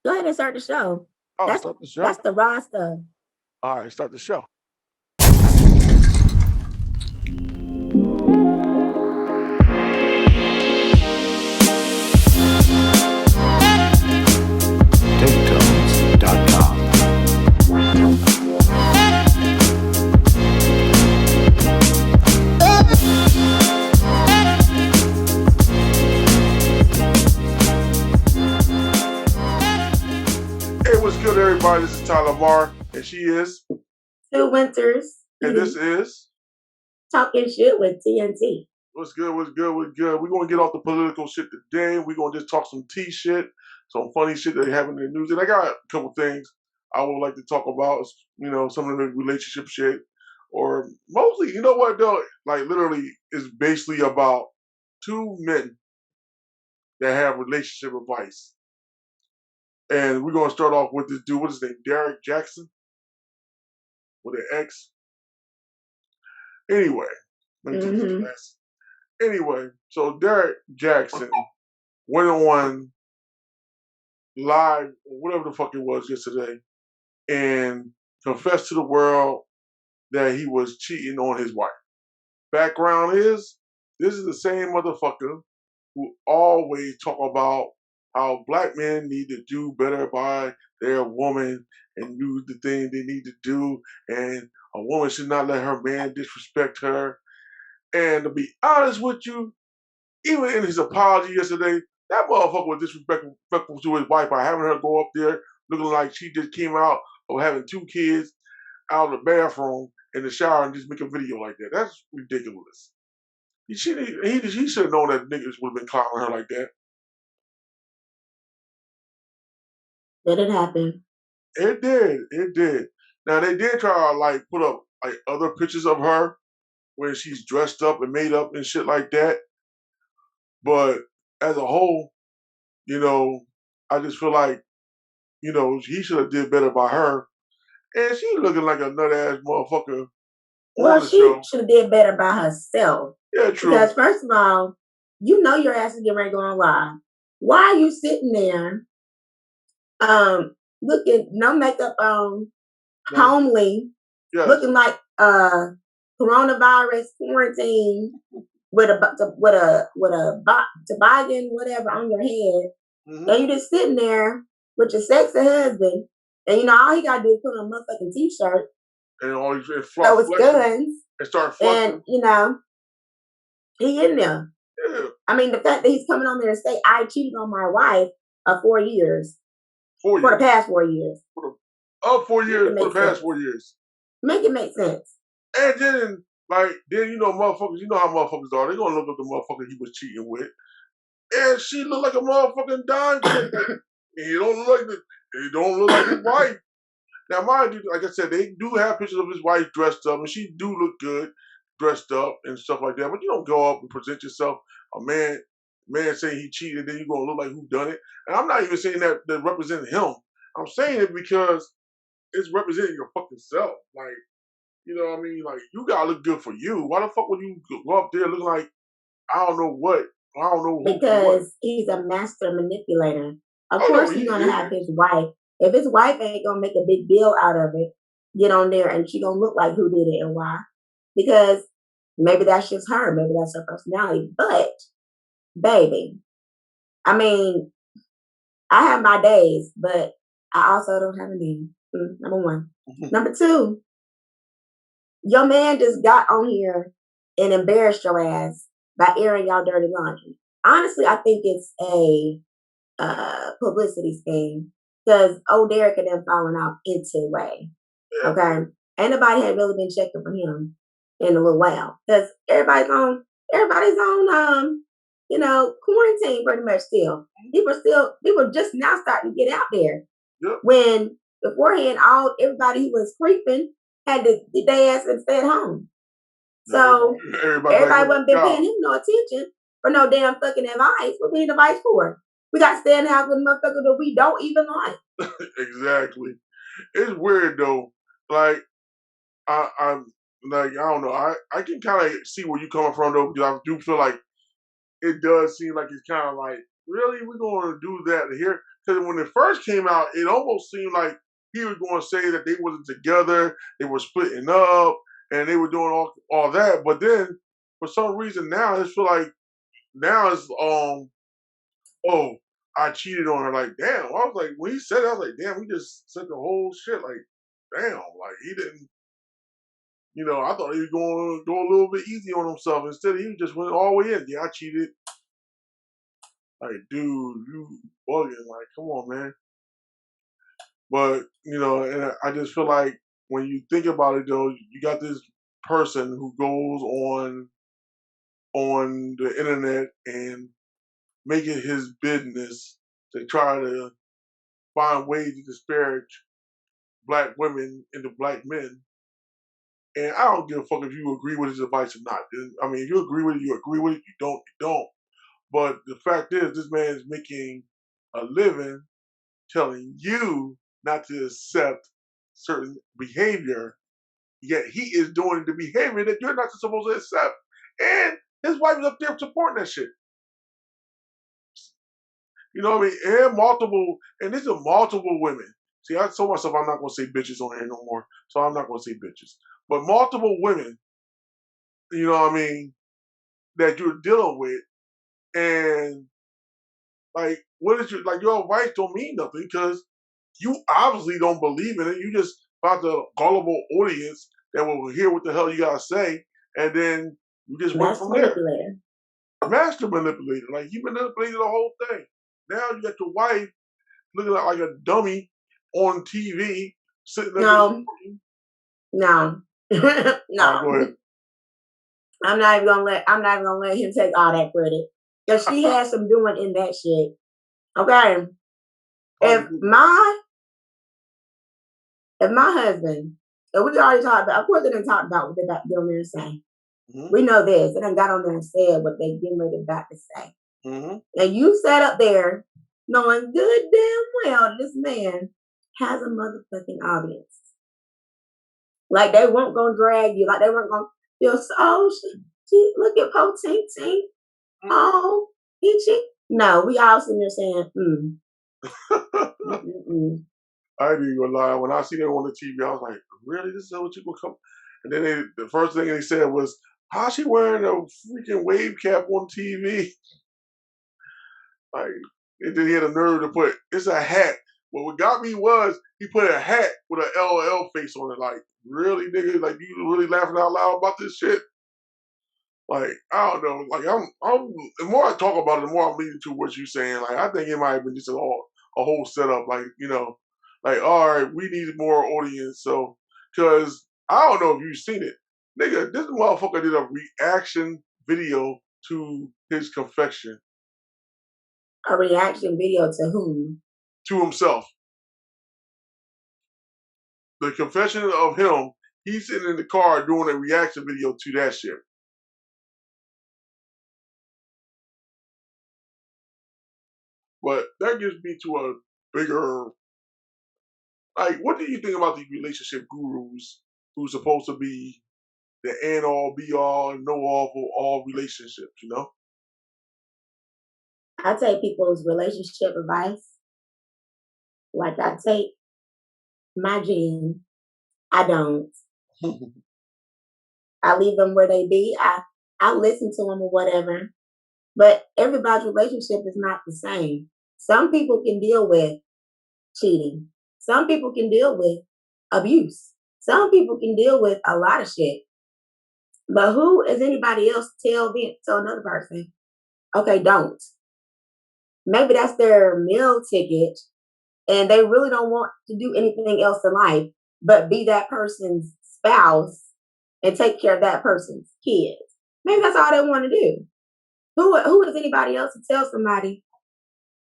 Go ahead and start the show. Oh, start the show? That's the raw stuff. All right, start the show. What's good, everybody? This is Tyler Marr, and she is Sue Winters, and this is Talking Shit with TNT. What's good? What's good? What's good? We're gonna get off the political shit today. We're gonna just talk some tea shit, some funny shit that happened in the news, and I got a couple things I would like to talk about. You know, some of the relationship shit, or mostly, you know what though? Like literally, is basically about two men that have relationship advice. And we're going to start off with this dude. What is his name? Derek Jackson? With an X? Anyway. Let me take this class. Anyway, so Derek Jackson went on live, whatever the fuck it was yesterday, and confessed to the world that he was cheating on his wife. Background is, this is the same motherfucker who always talk about how black men need to do better by their woman and do the thing they need to do, and a woman should not let her man disrespect her. And to be honest with you, even in his apology yesterday, that motherfucker was disrespectful to his wife by having her go up there looking like she just came out of having two kids out of the bathroom in the shower and just make a video like that. That's ridiculous. He should have known that niggas would have been clowning her like that. Did it happen? It did. It did. Now they did try to like put up like other pictures of her when she's dressed up and made up and shit like that. But as a whole, you know, I just feel like, you know, he should have did better by her. And she looking like a nut ass motherfucker. Well, she should have did better by herself. Yeah, true. Because first of all, you know your ass is getting ready to go on live. Why are you sitting there? Looking no makeup on, homely, looking like coronavirus quarantine with a toboggan, whatever, on your head, and you just sitting there with your sexy husband, and you know all he gotta do is put on a motherfucking t-shirt, and all his so it's guns, and start flexing, and you know he in there. Yeah. I mean, the fact that he's coming on there and say I cheated on my wife of 4 years. For the past 4 years. For the past 4 years. Make it make sense. And then, you know, motherfuckers, you know how motherfuckers are. They're going to look at the motherfucker he was cheating with. And she looked like a motherfucking dime chick. And he don't look like his wife. Now, mind you, like I said, they do have pictures of his wife dressed up, and she do look good dressed up and stuff like that. But you don't go up and present yourself, a man saying he cheated, then you're going to look like who done it. And I'm not even saying that representing him. I'm saying it because it's representing your fucking self. Like, you know what I mean? Like, you got to look good for you. Why the fuck would you go up there looking like, I don't know what? I don't know who. Because he's a master manipulator. Of course he's going to have his wife. If his wife ain't going to make a big deal out of it, get on there and she going to look like who did it and why. Because maybe that's just her. Maybe that's her personality. But baby, I mean, I have my days, but I also don't have any. Number one. Number two, your man just got on here and embarrassed your ass by airing y'all dirty laundry. Honestly, I think it's a publicity scheme because old Derek and them falling off anyway. Okay, ain't nobody had really been checking for him in a little while because everybody's on you know, quarantine pretty much still. People just now starting to get out there. Yep. When beforehand, everybody who was creeping had to get their ass and stay at home. So everybody wasn't been paying him no attention for no damn fucking advice. What we need advice for? We got to stay in the house with motherfuckers that we don't even like. Exactly. It's weird though. Like I'm like, I don't know. I can kind of see where you're coming from though, because I do feel like it does seem like it's kind of like, really, we're going to do that here? because when it first came out, it almost seemed like he was going to say that they wasn't together, they were splitting up, and they were doing all that. But then, for some reason, now I feel like now it's oh, I cheated on her. Like, damn. I was like, when he said it, I was like, damn, he just said the whole shit. Like, damn. Like, he didn't, I thought he was going to go a little bit easy on himself. Instead, he just went all the way in. Yeah, I cheated. Like, dude, you bugging. Like, come on, man. But, and I just feel like when you think about it, though, you got this person who goes on the internet and make it his business to try to find ways to disparage black women into black men. And I don't give a fuck if you agree with his advice or not. I mean, if you agree with it, you agree with it. You don't, you don't. But the fact is, this man is making a living telling you not to accept certain behavior, yet he is doing the behavior that you're not supposed to accept. And his wife is up there supporting that shit. You know what I mean? And these are multiple women. See, I told myself I'm not going to say bitches on here no more, so I'm not going to say bitches. But multiple women, you know what I mean, that you're dealing with, and like, what is your advice don't mean nothing because you obviously don't believe in it. You just about the gullible audience that will hear what the hell you gotta say, and then you just went from there. Master manipulator. Like, you manipulated the whole thing. Now you got your wife looking like a dummy on TV, sitting there. No. No. Go ahead. I'm not even gonna let him take all that credit. Because she has some doing in that shit. Okay. If my husband, and we already talked about, of course they didn't talk about what they got to get on there and say. Mm-hmm. We know this. They done got on there and said what they getting ready back to say. Mm-hmm. And you sat up there knowing good damn well this man has a motherfucking audience. Like, they weren't gonna drag you. Like, they weren't gonna feel so, she look at Po Tink Tink. Oh, he. No, we all sitting there saying, I ain't even gonna lie. When I see them on the TV, I was like, really? This is what you gonna come? And then the first thing they said was, how's she wearing a freaking wave cap on TV? Like, and then he had a nerve to put, it's a hat. But what got me was, he put a hat with an LOL face on it. Like, really, nigga? Like, you really laughing out loud about this shit? Like, I don't know. Like, the more I talk about it, the more I'm leaning to what you're saying. Like, I think it might have been just a whole setup. Like, like, all right, we need more audience. So, because I don't know if you've seen it. Nigga, this motherfucker did a reaction video to his confession. A reaction video to whom? To himself. The confession of him, he's sitting in the car doing a reaction video to that shit. But that gives me to a bigger, like, what do you think about these relationship gurus who's supposed to be the end all, be all, know all for all relationships, I take people's relationship advice like I take my gene. I don't. I leave them where they be. I listen to them or whatever. But everybody's relationship is not the same. Some people can deal with cheating. Some people can deal with abuse. Some people can deal with a lot of shit. But who is anybody else to tell another person, okay, don't. Maybe that's their meal ticket and they really don't want to do anything else in life but be that person's spouse and take care of that person's kids. Maybe that's all they want to do. Who is anybody else to tell somebody,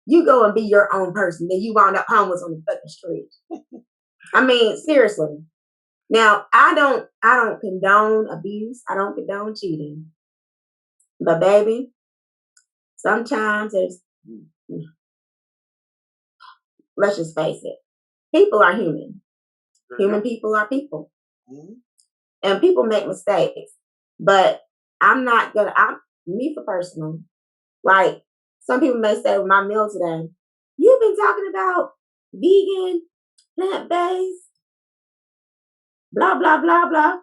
you go and be your own person, then you wound up homeless on the fucking street? I mean, seriously. Now, I don't condone abuse. I don't condone cheating. But baby, sometimes let's just face it, people are human. Human people are people. Mm-hmm. And people make mistakes. But me for personal, like, some people may say with my meal today, you've been talking about vegan, plant-based, blah, blah, blah, blah.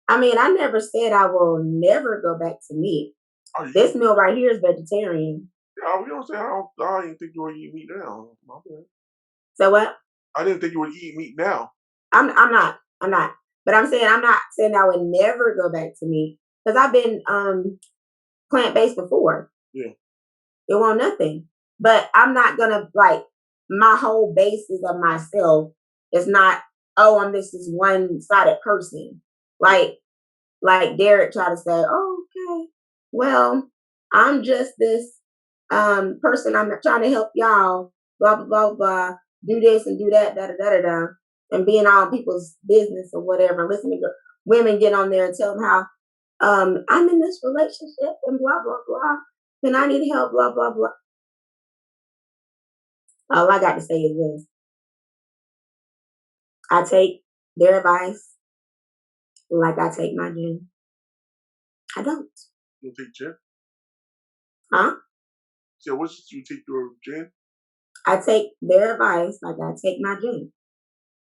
I mean, I never said I will never go back to meat. Are This you? meal right here is vegetarian. Yeah, you know what I'm saying? I didn't think you were eating meat now. My bad. So what? I didn't think you would eat meat now. I'm not. I'm not. But I'm saying I'm not saying I would never go back to meat because I've been plant based before. Yeah. It won't nothing. But I'm not gonna like my whole basis of myself is not, oh, I'm this one sided person. Like Derek tried to say, oh, okay, well, I'm just this person, I'm not trying to help y'all, blah blah blah blah, do this and do that, da da da da da, and being all people's business or whatever. Listening to women get on there and tell them how I'm in this relationship and blah blah blah, and I need help, blah blah blah. All I got to say is this: I take their advice like I take my gin. I don't. You take gin? Huh? So what you take your gin? I take their advice like I take my gin.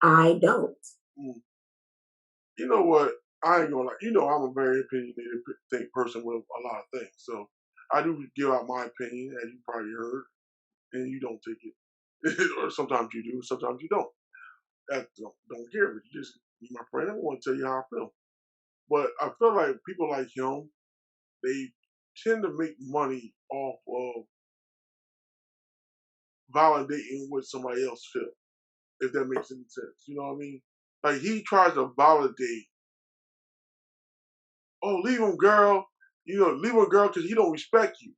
I don't. Mm. You know what? I ain't gonna lie. You know I'm a very opinionated person with a lot of things. So I do give out my opinion, as you probably heard, and you don't take it. Or sometimes you do, sometimes you don't. That don't care, but you just be my friend. I want to tell you how I feel. But I feel like people like him, they tend to make money off of validating what somebody else feels, if that makes any sense. You know what I mean? Like he tries to validate, oh, leave him, girl. You know, leave him, girl, because he don't respect you.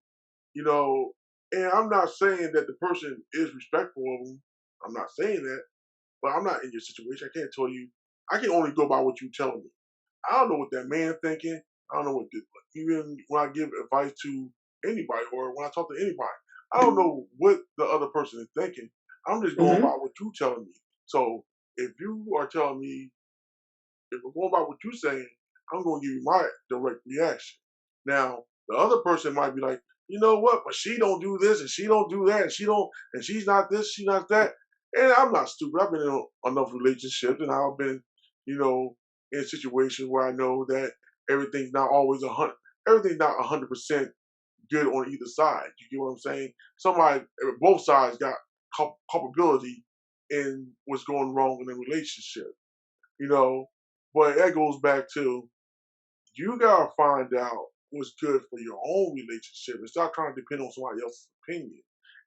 You know, and I'm not saying that the person is respectful of him. I'm not saying that, but I'm not in your situation. I can't tell you. I can only go by what you tell me. I don't know what that man thinking. I don't know what even when I give advice to anybody or when I talk to anybody, I don't know what the other person is thinking. I'm just going by Mm-hmm. what you telling me. So if you are telling me, if we're going by what you're saying, I'm going to give you my direct reaction. Now the other person might be like, you know what? But she don't do this and she don't do that and she don't and she's not this, she's not that. And I'm not stupid. I've been in enough relationships and I've been, you know, in situations where I know that everything's not always everything's not 100% good on either side. You get what I'm saying? Both sides got culpability in what's going wrong in a relationship. You know, but that goes back to you gotta find out what's good for your own relationship and stop trying to depend on somebody else's opinion.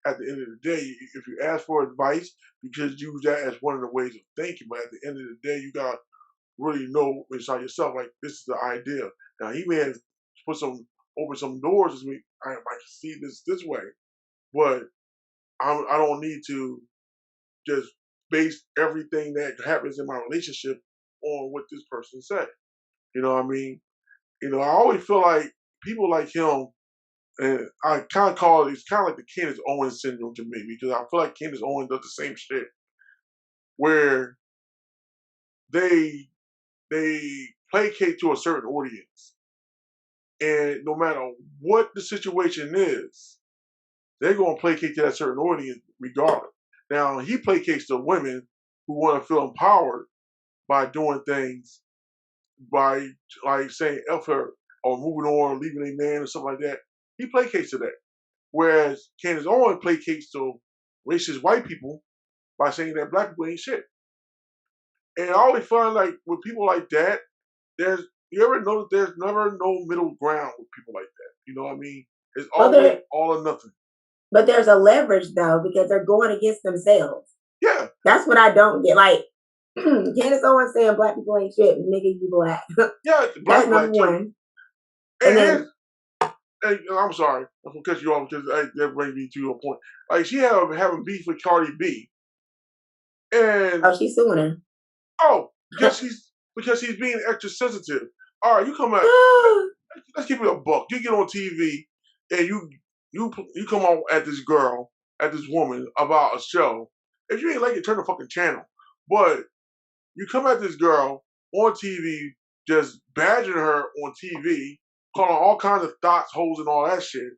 At the end of the day, if you ask for advice, you just use that as one of the ways of thinking. But at the end of the day, you gotta really know inside yourself, like this is the idea. Now he may have put some open some doors as me. I might see this way, but I don't need to just base everything that happens in my relationship on what this person said. You know what I mean? You know, I always feel like people like him, and I kind of call it's kind of like the Candace Owens syndrome to me because I feel like Candace Owens does the same shit where they they placate to a certain audience, and no matter what the situation is, they're going to placate to that certain audience regardless. Now he placates to women who want to feel empowered by doing things by like saying F her or moving on or leaving a man or something like that. He placates to that. Whereas Candace Owens placates to racist white people by saying that black people ain't shit. And I always find like with people like that, there's you ever notice there's never no middle ground with people like that. You know what I mean? It's Well, always all or nothing. but there's a leverage though because they're going against themselves. Yeah. That's what I don't get. Like Candace Owens saying black people ain't shit, nigga, you black. Yeah, That's black number too. one. And And, then, and I'm sorry, I'm gonna cut you off because that brings me to a point. Like she having beef with Cardi B, and oh, she's suing her. oh, because he's being extra sensitive. All right, you come out. Let's keep it a buck. You get on TV and you come on at this girl, at this woman about a show. If you ain't like it, turn the fucking channel. But you come at this girl on TV, just badgering her on TV, calling all kinds of thoughts, holes, and all that shit.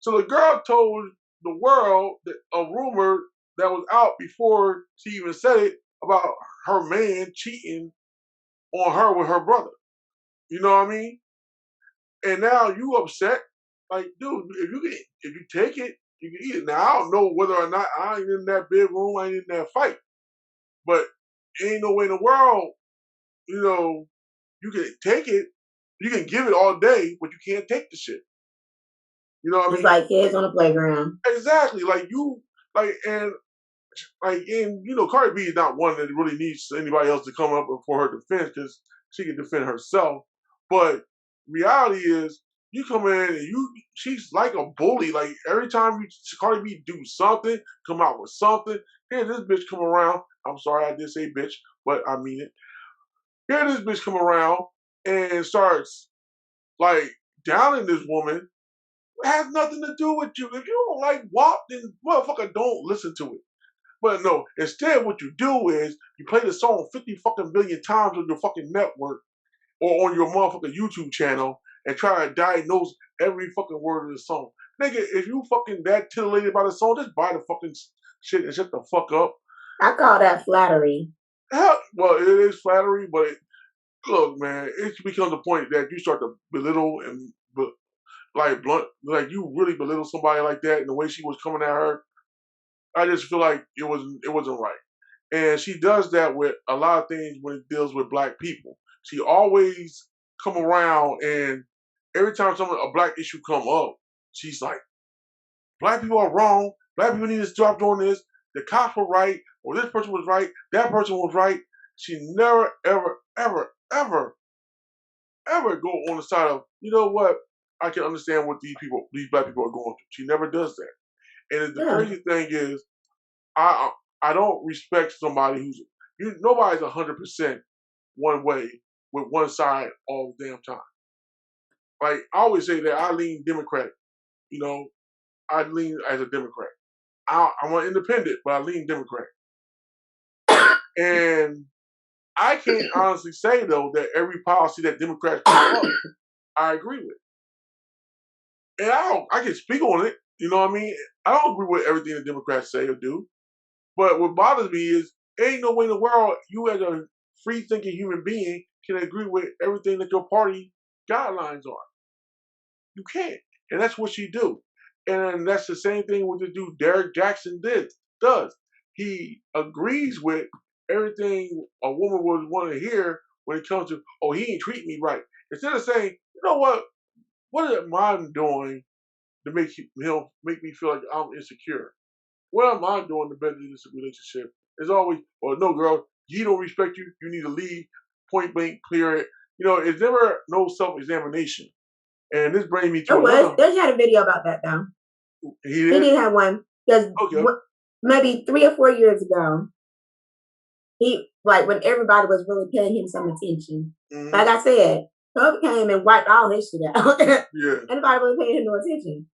So the girl told the world a rumor that was out before she even said it about her man cheating on her with her brother. You know what I mean? And now you upset. Like, dude, if you take it, you can eat it. Now I don't know whether or not I ain't in that big room, I ain't in that fight. But ain't no way in the world, you can take it, you can give it all day, but you can't take the shit. You know what I mean? It's like kids on the playground. Exactly. Cardi B is not one that really needs anybody else to come up for her defense because she can defend herself. But reality is, you come in and she's like a bully. Like every time Cardi B do something, come out with something, here this bitch come around. I'm sorry I did say bitch, but I mean it. Here this bitch come around and starts like downing this woman. It has nothing to do with you. If you don't like WAP, then motherfucker don't listen to it. But no, instead what you do is you play the song 50 fucking billion times on your fucking network or on your motherfucking YouTube channel and try to diagnose every fucking word of the song. Nigga, if you fucking that titillated by the song, just buy the fucking shit and shut the fuck up. I call that flattery. Hell, well, it is flattery, but look, man, it becomes a point that you start to belittle and like you really belittle somebody like that and the way she was coming at her. I just feel like it wasn't right. And she does that with a lot of things when it deals with black people. She always come around and every time a black issue come up, she's like, black people are wrong. Black people need to stop doing this. The cops were right, or this person was right, that person was right. She never, ever, ever, ever, ever go on the side of, you know what, I can understand what these black people are going through. She never does that. And the crazy thing is, I don't respect somebody nobody's 100% one way with one side all the damn time. Like I always say that I lean Democratic. I lean as a Democrat. I'm an independent, but I lean Democrat. And I can't honestly say though that every policy that Democrats put up, I agree with. And I can speak on it. You know what I mean? I don't agree with everything the Democrats say or do. But what bothers me is, ain't no way in the world you as a free-thinking human being can agree with everything that your party guidelines are. You can't. And that's what she do. And that's the same thing with the dude Derek Jackson does. He agrees with everything a woman would want to hear when it comes to, oh, he ain't treating me right. Instead of saying, you know what am I doing to make me feel like I'm insecure? What am I doing to better this relationship? It's always, well, no, girl, he don't respect you. You need to leave. Point blank, clear it. It's never no self-examination. And this brings me to They had a video about that though. He did have one because maybe 3 or 4 years ago, when everybody was really paying him some attention. Mm-hmm. Like I said, Kobe came and wiped all his shit out. Yeah. Anybody really paying him no attention.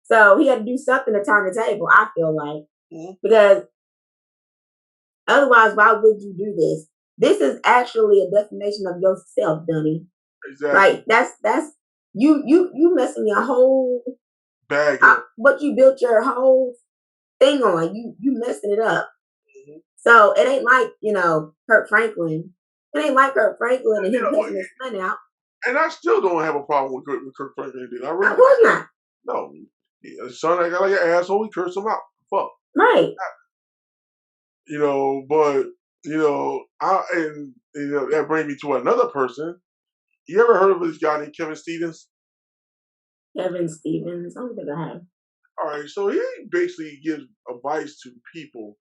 So he had to do something to turn the table, I feel like. Mm-hmm. Because otherwise, why would you do this? This is actually a definition of yourself, dummy. Exactly. Like that's you messing your whole bag up. What you built your whole thing on. You messing it up. Mm-hmm. So it ain't like, Kirk Franklin. It ain't like Kirk Franklin and him taking his money out. And I still don't have a problem with Kirk Franklin. Of course not. No. Son, I got like an asshole, he cursed him out. Fuck. Right. But that brings me to another person. You ever heard of this guy named Kevin Stevens? Kevin Stevens? I don't think I have. All right, so he basically gives advice to people.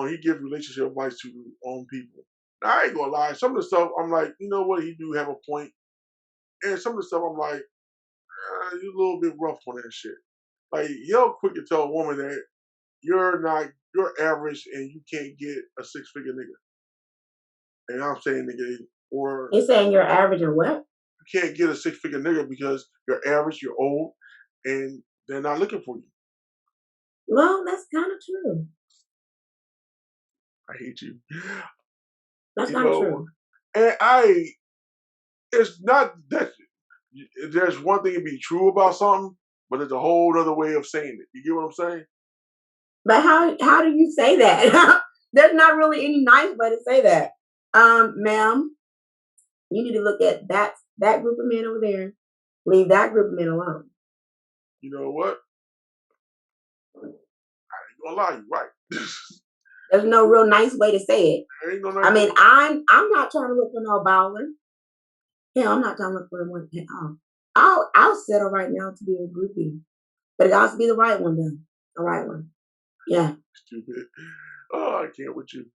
He gives relationship advice to people. Now, I ain't gonna lie. Some of the stuff I'm like, you know what? He do have a point. And some of the stuff I'm like, you're a little bit rough on that shit. Like, you're quick to tell a woman that you're average and you can't get a 6-figure nigga. And I'm saying nigga, or you're saying you're average or what? You can't get a 6-figure nigga because you're average, you're old, and they're not looking for you. Well, that's kind of true. I hate you. That's not true. And it's not that there's one thing to be true about something, but there's a whole other way of saying it. You get what I'm saying? But how do you say that? There's not really any nice way to say that. Ma'am, you need to look at that group of men over there. Leave that group of men alone. You know what? I ain't gonna lie, you right. There's no real nice way to say it. Ain't no nice I mean, I'm not trying to look for no baller. Yeah, I'm not trying to look for one at all. I'll settle right now to be a groupie, but it has to be the right one, then. The right one. Yeah. Stupid. Oh, I can't with you.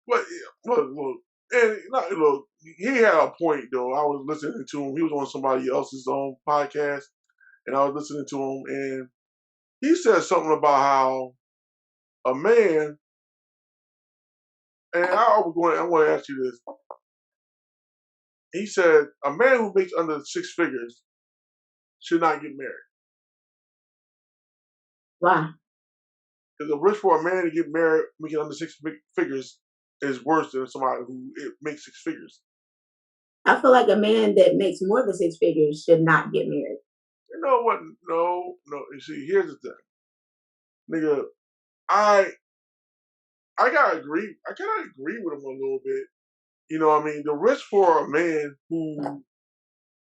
But look, and look, he had a point though. I was listening to him. He was on somebody else's podcast, and I was listening to him, and he said something about how a man. And I want to ask you this. He said a man who makes under 6 figures should not get married. Why? Because the risk for a man to get married making under 6 figures is worse than somebody who makes 6 figures. I feel like a man that makes more than 6 figures should not get married. You know what? No. You see, here's the thing, nigga. I gotta agree. I gotta agree with him a little bit. You know what I mean? The risk for a man who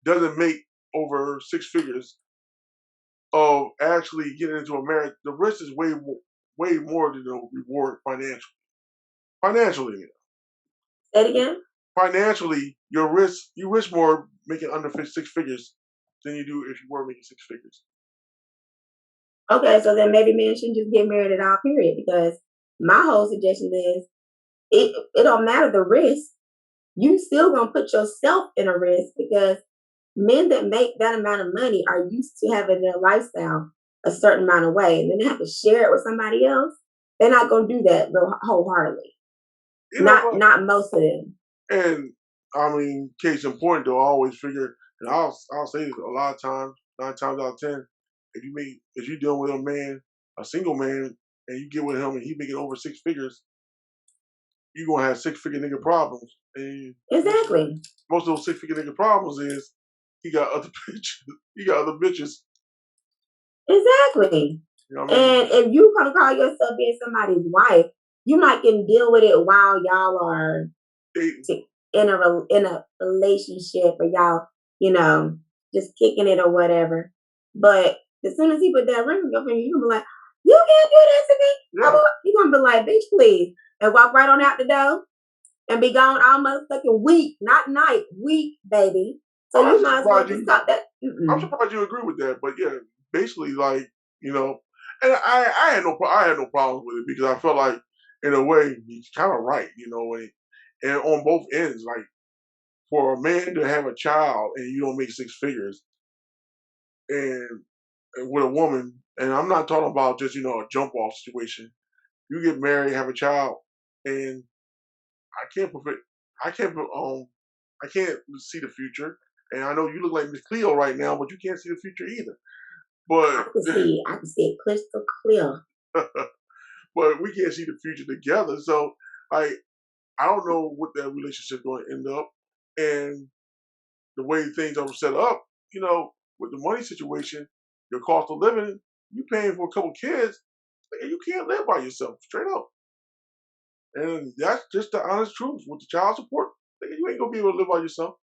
doesn't make over 6 figures of actually getting into a marriage, the risk is way more than the reward financially. Financially. Say it again? Financially, you risk more making under 6 figures than you do if you were making 6 figures. Okay, so then maybe men shouldn't just get married at all, period. Because my whole suggestion is it don't matter the risk. You still gonna put yourself in a risk because men that make that amount of money are used to having their lifestyle a certain amount of way, and then they have to share it with somebody else. They're not gonna do that wholeheartedly. Not most of them. And I mean, case in point, though, I always figure, and I'll say this a lot of times, 9 times out of 10, if you deal with a man, a single man, and you get with him and he making over 6 figures, you gonna have 6-figure nigga problems. And exactly. Most of those 6-figure nigga problems is he got other bitches. He got other bitches. Exactly. You know what I mean? And if you gonna call yourself being somebody's wife, you might can deal with it while y'all are in a relationship, or y'all, just kicking it or whatever. But as soon as he put that ring on your finger, you gonna be like, "You can't do this to me." Yeah. You're gonna be like, "Bitch, please," and walk right on out the door and be gone all motherfucking week, not night, week, baby. So you might as well just stop that. I'm surprised you agree with that, but yeah, basically, like, and I had no problems with it because I felt like, in a way, he's kind of right, and on both ends, like, for a man to have a child and you don't make 6 figures, and with a woman, and I'm not talking about just a jump off situation. You get married, have a child, and I can't see the future. And I know you look like Miss Cleo right now, but you can't see the future either. But I can see it crystal clear. But we can't see the future together. So I don't know what that relationship's going to end up. And the way things are set up, with the money situation, your cost of living, you paying for a couple kids, and you can't live by yourself, straight up. And that's just the honest truth. With the child support, you ain't gonna be able to live by yourself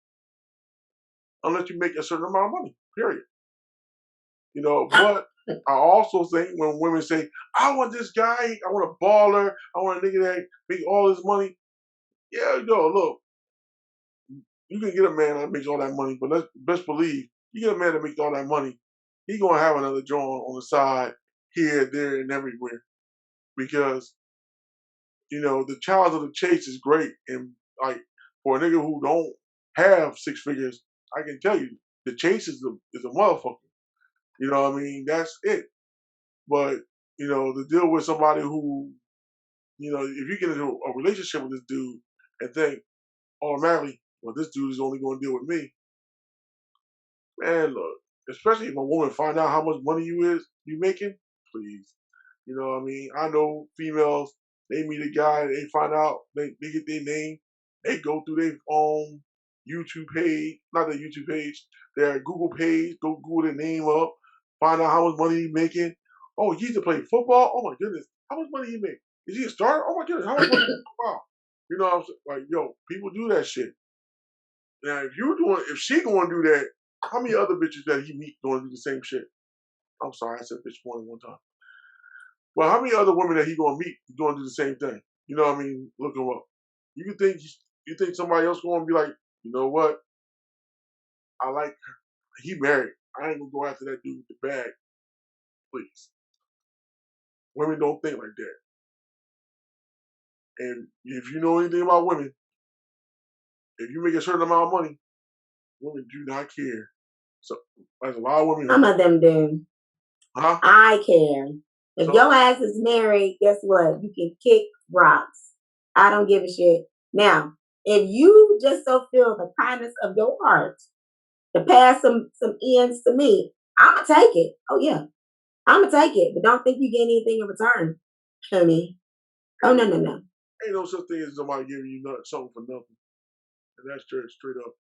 unless you make a certain amount of money. Period. But I also think when women say, "I want this guy, I want a baller, I want a nigga that make all this money," yeah, look, you can get a man that makes all that money, but let's best believe you get a man that makes all that money, he gonna have another joint on the side, here, there, and everywhere, because the child of the chase is great, and like for a nigga who don't have 6 figures, I can tell you the chase is a motherfucker. You know what I mean? That's it. But to deal with somebody who, if you get into a relationship with this dude and think automatically, well, this dude is only going to deal with me, man, look, especially if a woman find out how much money you making, please. You know what I mean? I know females, they meet a guy, they find out, they get their name, they go through their own YouTube page, not their YouTube page, their Google page, go Google their name up, find out how much money he making. Oh, he used to play football. Oh my goodness, how much money he make? Is he a starter? Oh my goodness, how much money? Wow, you know what I'm saying? Like, yo, people do that shit. Now, if she gonna do that, how many other bitches that he meet gonna do the same shit? I'm sorry, I said bitch more than one time. Well, how many other women that he gonna meet gonna do the same thing? You know what I mean? Look him up. You think somebody else gonna be like, you know what? I like her. He married. I ain't gonna go after that dude with the bag. Please. Women don't think like that. And if you know anything about women, if you make a certain amount of money, women do not care. So there's a lot of women. Some of them do. Huh? I care. If your ass is married, guess what? You can kick rocks. I don't give a shit. Now, if you just so feel the kindness of your heart to pass some ends to me, I'ma take it. Oh yeah. I'ma take it. But don't think you get anything in return. Honey. Oh no. Ain't no such thing as somebody giving you something for nothing. And that's straight up.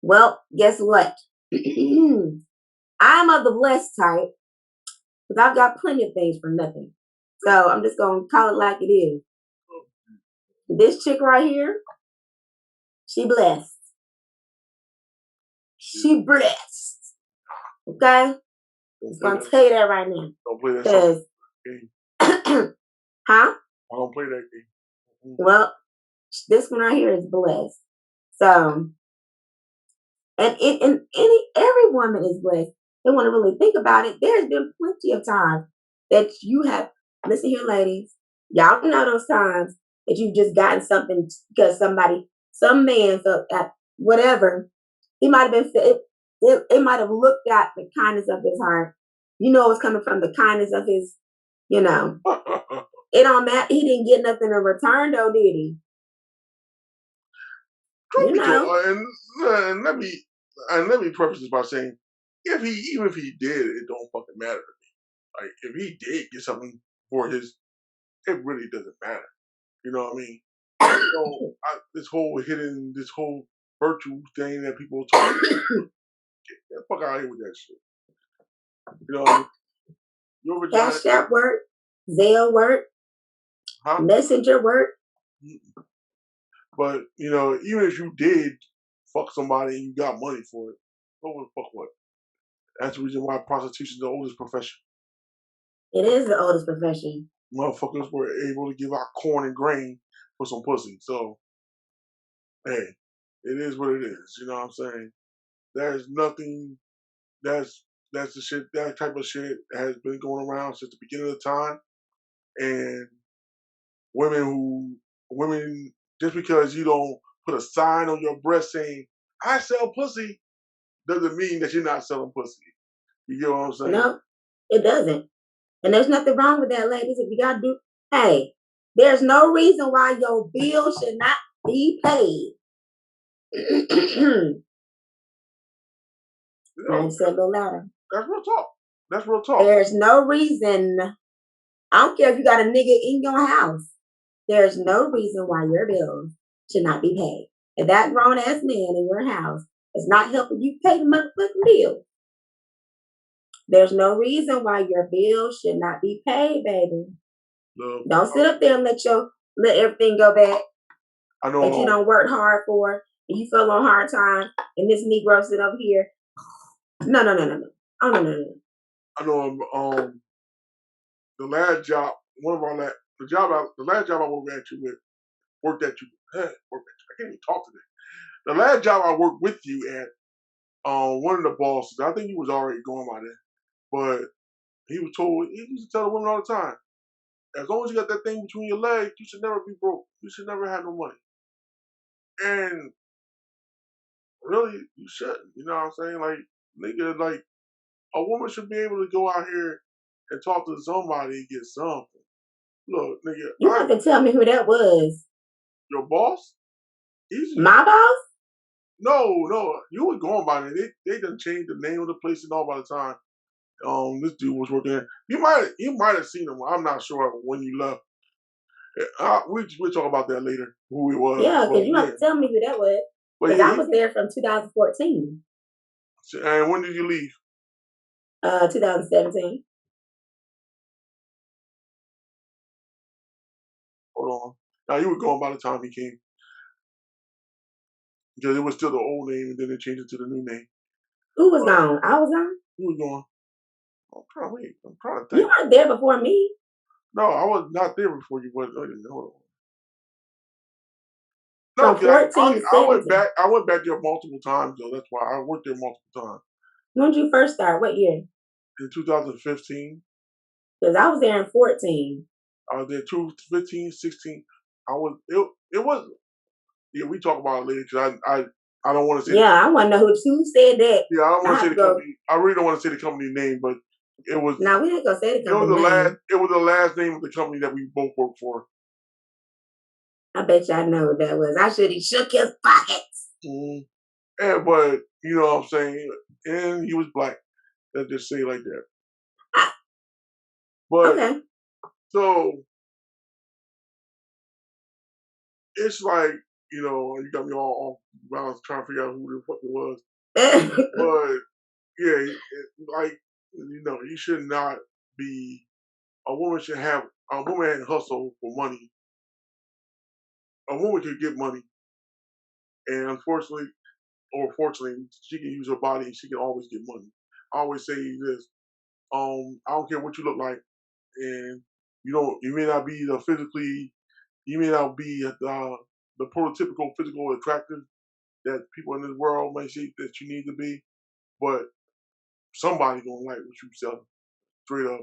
Well, guess what? I'm of the blessed type. Because I've got plenty of things for nothing. So I'm just gonna call it like it is. This chick right here, she blessed. She blessed. Okay? I'm gonna tell you that right now. Don't play that song. Huh? I don't play that game. Well, this one right here is blessed. So, and every woman is blessed. They want to really think about it. There's been plenty of times that you have, listen here, ladies, y'all know those times that you've just gotten something because some man felt that whatever, he might have been, it might have looked at the kindness of his heart. You know, it's coming from the kindness of his, you know. It don't matter. He didn't get nothing in return, though, did he? You know. And let me preface this by saying, even if he did, it don't fucking matter to me. Like, if he did get something for his, it really doesn't matter. You know what I mean? This whole virtue thing that people talk about, get the fuck out of here with that shit. You know what I mean? Your vagina. Cash App work, Zelle work, Messenger work. But, you know, even if you did fuck somebody and you got money for it, fuck what? That's the reason why prostitution is the oldest profession. It is the oldest profession. Motherfuckers were able to give out corn and grain for some pussy. So, hey, it is what it is. You know what I'm saying? There's nothing that's the shit, that type of shit has been going around since the beginning of time. And women, just because you don't put a sign on your breast saying, I sell pussy, doesn't mean that you're not selling pussy. You get what I'm saying? No, it doesn't. And there's nothing wrong with that, ladies. If you got to do, hey, there's no reason why your bill should not be paid. I said a little louder. That's real talk. That's real talk. There's no reason. I don't care if you got a nigga in your house. There's no reason why your bills should not be paid. If that grown ass man in your house is not helping you pay the motherfucking bill, there's no reason why your bill should not be paid, baby. No. Don't sit up there and let everything go back. I know that you don't work hard for, and you feel on hard time, and this Negro sit up here. No. Oh no. I know. The last job, the last job I worked at you. I can't even talk today. The last job I worked with you at, one of the bosses, I think he was already going by then, but he used to tell the women all the time, as long as you got that thing between your legs, you should never be broke. You should never have no money. And really, you shouldn't. You know what I'm saying? Like, nigga, like, a woman should be able to go out here and talk to somebody and get something. Look, nigga. You have to tell me who that was. Your boss? My boss? No. You were going by it. They done changed the name of the place and all by the time this dude was working there. You might have seen him. I'm not sure when you left. We'll talk about that later, who it was. Yeah, because you have to tell me who that was. Because I was there from 2014. And when did you leave? 2017. Hold on. Now you were gone by the time he came. Because it was still the old name and then they changed it to the new name. Who was gone? I was gone? You were gone. I'm trying to think. You weren't there before me. No, I was not there before you, but hold on. From No, 14 to I went 17. back. I went back there multiple times though. That's why I went there multiple times. When did you first start? What year? In 2015, Because I was there in 14. I was there 2015, 16. I was. It was. Yeah, we talk about it later because I don't want to say. Yeah, I want to know who said that. Yeah, I don't want to say the go. company. I really don't want to say the company name, but it was. No, we ain't gonna say the company It was the name. last. It was the last name of the company that we both worked for. I bet y'all know what that was. I should have shook his pockets. Mm-hmm. And, but you know what I'm saying, and he was black. Let's just say it like that. But okay. So it's like, you got me all I was trying to figure out who the fuck it was. But yeah, like, you should not be. A woman can hustle for money. A woman can get money, and unfortunately, or fortunately, she can use her body and she can always get money. I always say this: I don't care what you look like, and you may not be you may not be the prototypical physical attractive that people in this world may see that you need to be, but somebody gonna like what you sell, straight up.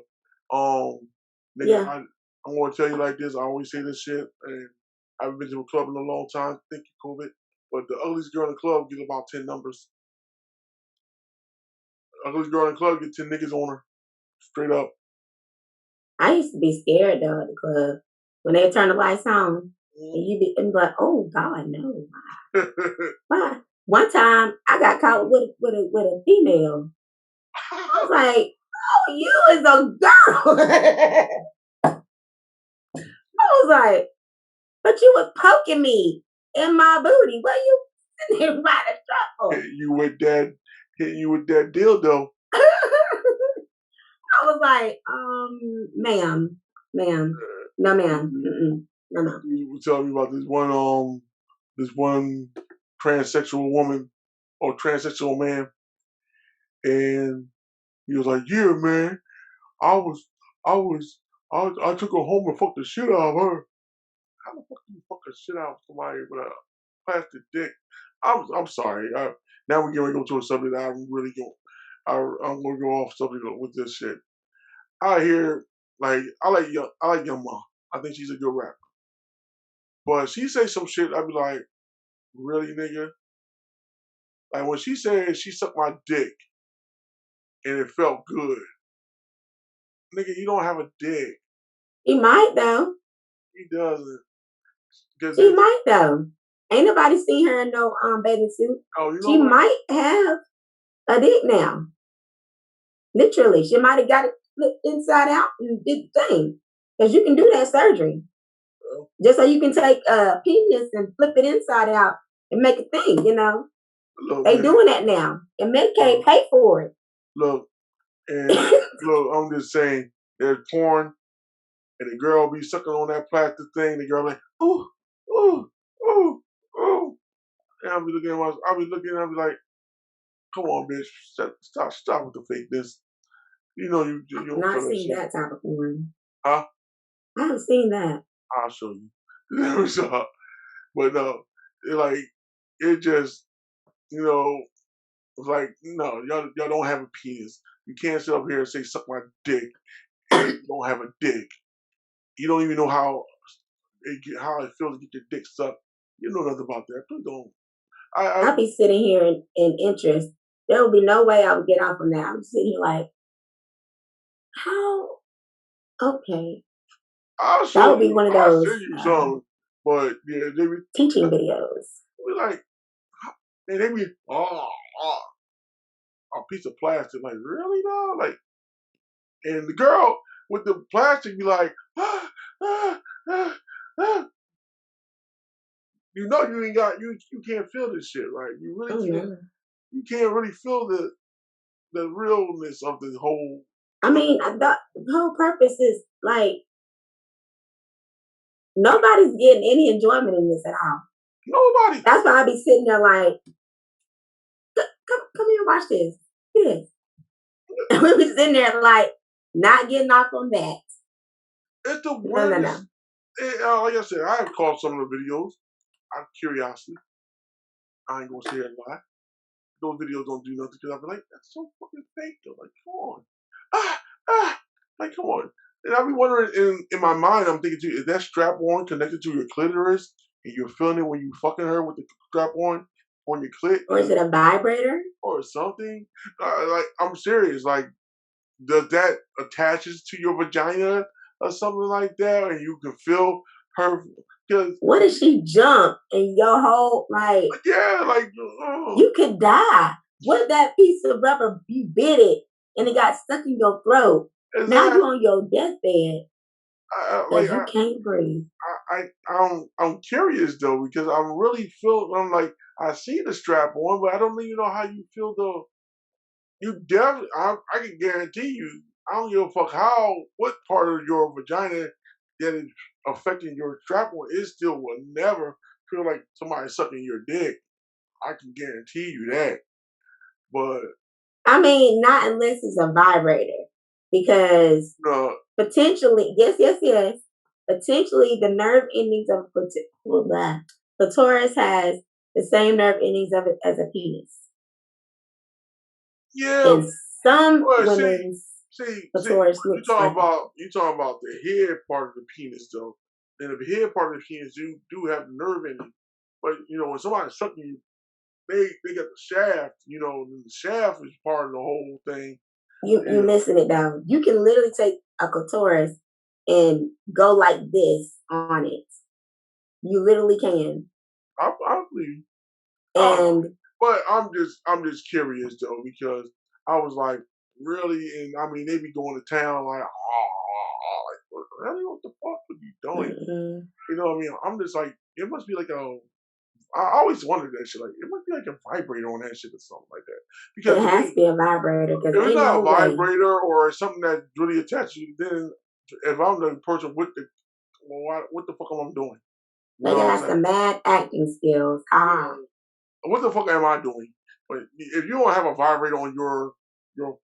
Nigga, yeah. I'm gonna tell you like this. I always say this shit, and I haven't been to a club in a long time. Thank you, COVID. But the ugliest girl in the club get about 10 numbers. The ugliest girl in the club get 10 niggas on her, straight up. I used to be scared though at the club when they turn the lights on, and you be like, "Oh God, no!" Why? One time I got caught with a female. I was like, "Oh, you is a girl." I was like, "But you was poking me in my booty. What you sitting there by the strap for?" Hitting you with that dildo. I was like, ma'am, no, ma'am, no. You were telling me about this one transsexual woman or transsexual man, and he was like, "Yeah, man, I was, I took her home and fucked the shit out of her." How the fuck do you fuck the shit out of somebody with a plastic dick? I'm sorry. Now we're going to go to a subject that I'm really going. I'm going to go off subject with this shit. I hear I like Young Ma. I think she's a good rapper. But she say some shit, I'd be like, really, nigga? Like when she said she sucked my dick and it felt good. Nigga, you don't have a dick. He might though. He doesn't. She might though. Ain't nobody seen her in no bathing suit. Oh, you know she what? Might have a dick now. Literally, she might have got it flipped inside out and did the thing. Because you can do that surgery. Just so you can take a penis and flip it inside out and make a thing, Look, they man, doing that now. And Medicaid pay for it. Look, and look, I'm just saying, there's porn, and the girl be sucking on that plastic thing. The girl like, ooh, ooh, ooh, ooh, and I'll be looking, I'll be like, come on, bitch, stop with the fakeness. You know you don't not feel that seen shit. that type of porn. Huh? I haven't seen that. I'll show you. But no, it just, it's like, no, y'all don't have a penis. You can't sit up here and say suck my dick and you don't have a dick. You don't even know how it feels to get your dick sucked. You know nothing about that. Please don't. I'll be sitting here in interest. There will be no way I would get off on that. I'm sitting here like, how? Okay. That would be one of those. I'll send you some. But yeah, they be teaching videos. We like, and they be a piece of plastic. Like, really though? Like, and the girl with the plastic be like, you know, you ain't got you can't feel this shit, right? You really can't. You can't really feel the realness of the whole. I mean, the whole purpose is like nobody's getting any enjoyment in this at all. Nobody. That's why I be sitting there like, come here, watch this. Yes. And we be sitting there like not getting off on that. It's the No, no, no. weirdest. Like I said, I have caught some of the videos out of curiosity. I ain't gonna say a lie. Those videos don't do nothing because I be like, that's so fucking fake. Though. Like, come on. Like, come on. And I be wondering in my mind, I'm thinking, is that strap on connected to your clitoris and you're feeling it when you fucking her with the strap on your clit? Or is it a vibrator? Or something? Like, I'm serious. Like, does that attaches to your vagina or something like that? And you can feel her. What if she jump and your whole, like, yeah, like, you could die. What if that piece of rubber, you bit it and it got stuck in your throat? Exactly. Now you're on your deathbed. Like, you can't breathe. I'm curious though, because I'm really I'm like, I see the strap on, but I don't even know how you feel though. You definitely, I can guarantee you, I don't give a fuck what part of your vagina that is affecting your strap on, it still will never feel like somebody sucking your dick. I can guarantee you that. But I mean, not unless it's a vibrator, because potentially, yes. Potentially, the nerve endings of clitoris has the same nerve endings of it as a penis. Yeah. In some women's clitoris you talking about the head part of the penis though. And the head part of the penis, you do have the nerve ending. But when somebody's sucking you, they got the shaft. And the shaft is part of the whole thing. You missing it though. You can literally take a clitoris and go like this on it. You literally can. I believe. And but I'm just curious though, because I was like, really, and I mean they be going to town like, like, really, what the fuck are you doing? Mm-hmm. You know what I mean? I'm just like, it must be like I always wondered that shit. Like, it must be like a vibrator on that shit or something like that. Because it has to be a vibrator. If it's not a vibrator or something that's really attached to you, then if I'm the person with the, what the fuck am I doing? Like, it has some mad acting skills. What the fuck am I doing? But if you don't have a vibrator on your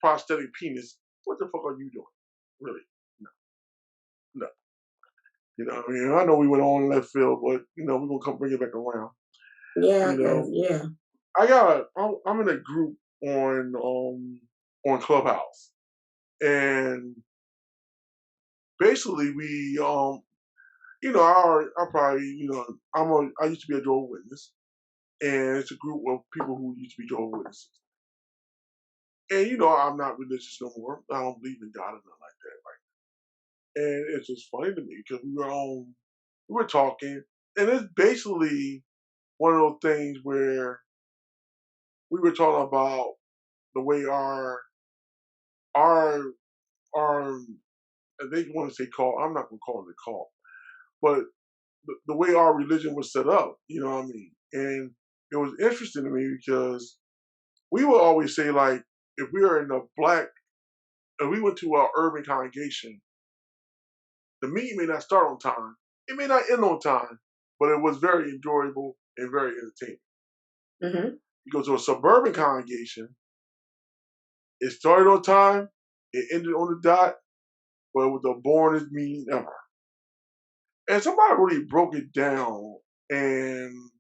prosthetic penis, what the fuck are you doing? Really? No. I mean, I know we went on left field, but we're gonna come bring it back around. Yeah, I'm in a group on Clubhouse, and basically we I probably I used to be a Jehovah's Witness, and it's a group of people who used to be Jehovah's Witnesses. And I'm not religious no more. I don't believe in God or nothing like that, right? And it's just funny to me because we were talking, and it's basically one of those things where we were talking about the way our they want to say cult. I'm not gonna call it a cult, but the way our religion was set up, you know what I mean? And it was interesting to me because we would always say, like, if we were if we went to our urban congregation, the meeting may not start on time, it may not end on time, but it was very enjoyable and very entertaining. Mm-hmm. You go to a suburban congregation, it started on time, it ended on the dot, but it was the boringest meeting ever. And somebody really broke it down, and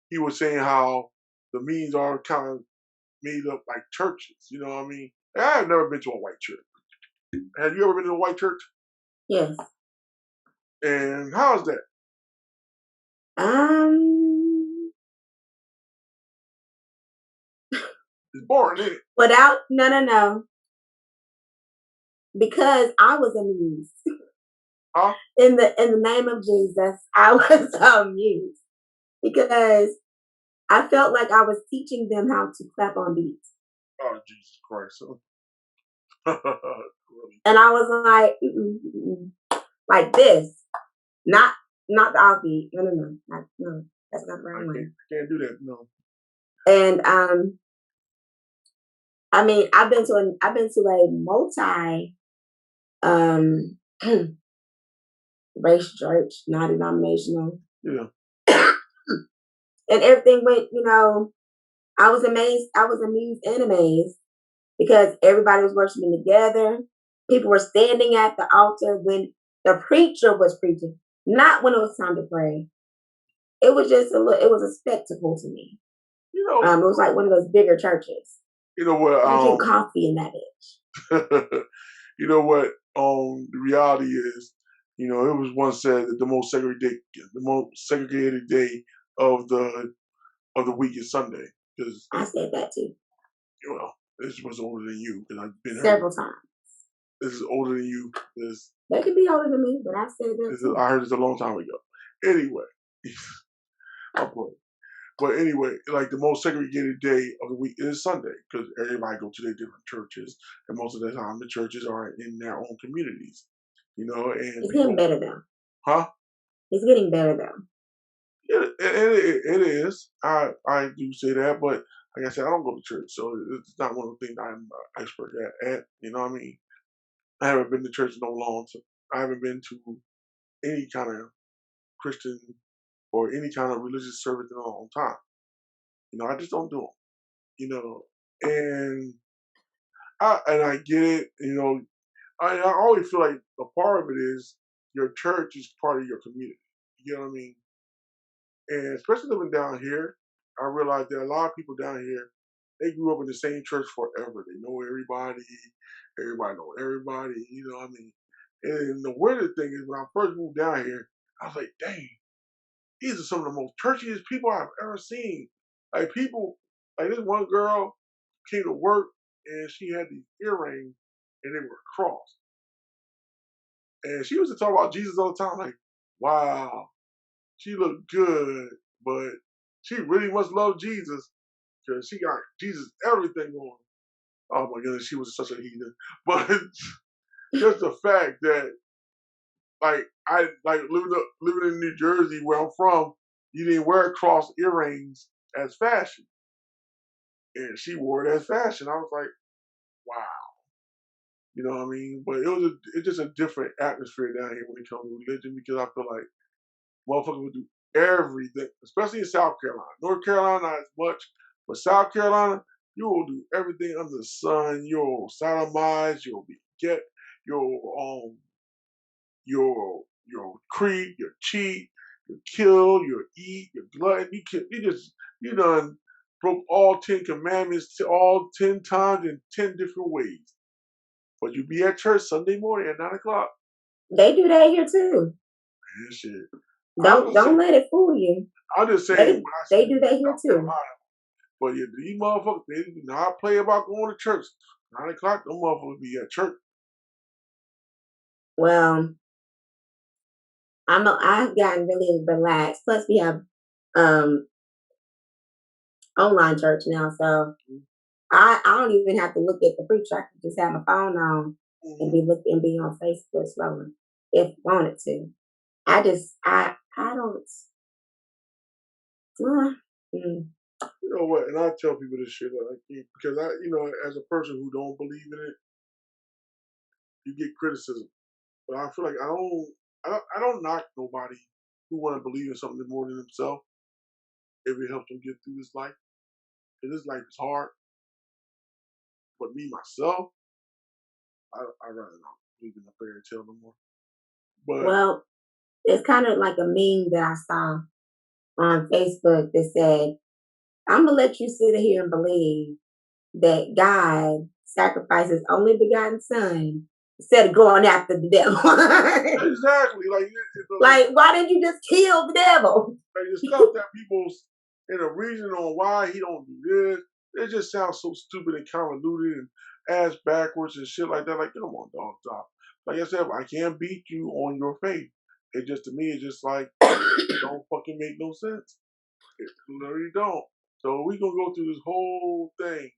he was saying how the meetings are kind of made up like churches. You know what I mean? I've never been to a white church. Have you ever been to a white church? Yes. And how is that? It's boring, isn't it? No. Because I was amused. Huh? In the name of Jesus, I was amused because I felt like I was teaching them how to clap on beats. Oh, Jesus Christ! And I was like, like this, not the offbeat. No, that's not the right way. I can't do that. No. And I mean, I've been to a multi um race church, non-denominational, Yeah. and everything went. I was amazed. I was amused and amazed because everybody was worshiping together. People were standing at the altar when the preacher was preaching, not when it was time to pray. It was just it was a spectacle to me. You know, It was like one of those bigger churches. you know what? Drinking coffee in that bitch. You know what? The reality is, it was once said that the most segregated day of the week is Sunday because I said that too this was older than you because I've been heard. several times. This is older than you. They could be older than me, but I said that too. I heard this a long time ago. Anyway, I'm playing. But anyway, like the most segregated day of the week is Sunday because everybody go to their different churches, and most of the time the churches are in their own communities, and It's getting people, better though. huh? It's getting better though. It is. I do say that, but like I said, I don't go to church, so it's not one of the things I'm expert at. You know what I mean? I haven't been to church in no long time. I haven't been to any kind of Christian or any kind of religious service in a long time. I just don't do them. And I get it. I always feel like a part of it is your church is part of your community. You know what I mean? And especially living down here, I realize that a lot of people down here, they grew up in the same church forever. They know everybody know everybody. You know what I mean? And the weirdest thing is when I first moved down here, I was like, dang, these are some of the most churchiest people I've ever seen. Like people, like this one girl came to work and she had these earrings and they were crossed. And she used to talk about Jesus all the time. Like, wow, she looked good, but she really must love Jesus because she got Jesus everything on. Oh my goodness, she was such a heathen. But just the fact that like I like living in New Jersey where I'm from, you didn't wear cross earrings as fashion. And she wore it as fashion. I was like, wow. You know what I mean? But it's just a different atmosphere down here when it comes to religion because I feel like motherfuckers would do everything, especially in South Carolina. North Carolina not as much, but South Carolina, you will do everything under the sun. You'll sodomize, you'll you'll creep, you'll cheat, you'll kill, you'll eat, you'll glut. You done broke all 10 commandments all 10 times in 10 different ways. But you be at church Sunday morning at 9 o'clock. They do that here too. Man, shit. Don't let it fool you. I'm just saying They when I they see do that here South too. Carolina, but yeah, these motherfuckers, they do not play about going to church. 9 o'clock, them motherfuckers be at church. Well, I've gotten really relaxed. Plus, we have um online church now, so I don't even have to look at the preacher. I can just have my phone on and Mm-hmm. be on Facebook scrolling if I wanted to. I don't. Mm. You know what? And I tell people this shit like because as a person who don't believe in it, you get criticism. But I feel like I don't knock nobody who want to believe in something more than themselves if it helps them get through this life. Because this life is hard. But me myself, I rather not believe in a fairy tale no more. But Well, it's kind of like a meme that I saw on Facebook that said, "I'm gonna let you sit here and believe that God sacrifices only begotten Son instead of going after the devil." exactly, Like, why didn't you just kill the devil? the stuff that people's in a reason on why he don't do this, it just sounds so stupid and convoluted and ass backwards and shit like that. Like, come on, dog, stop. Like I said, I can't beat you on your faith. It just to me, it's just like don't fucking make no sense. It literally don't. So we gonna go through this whole thing,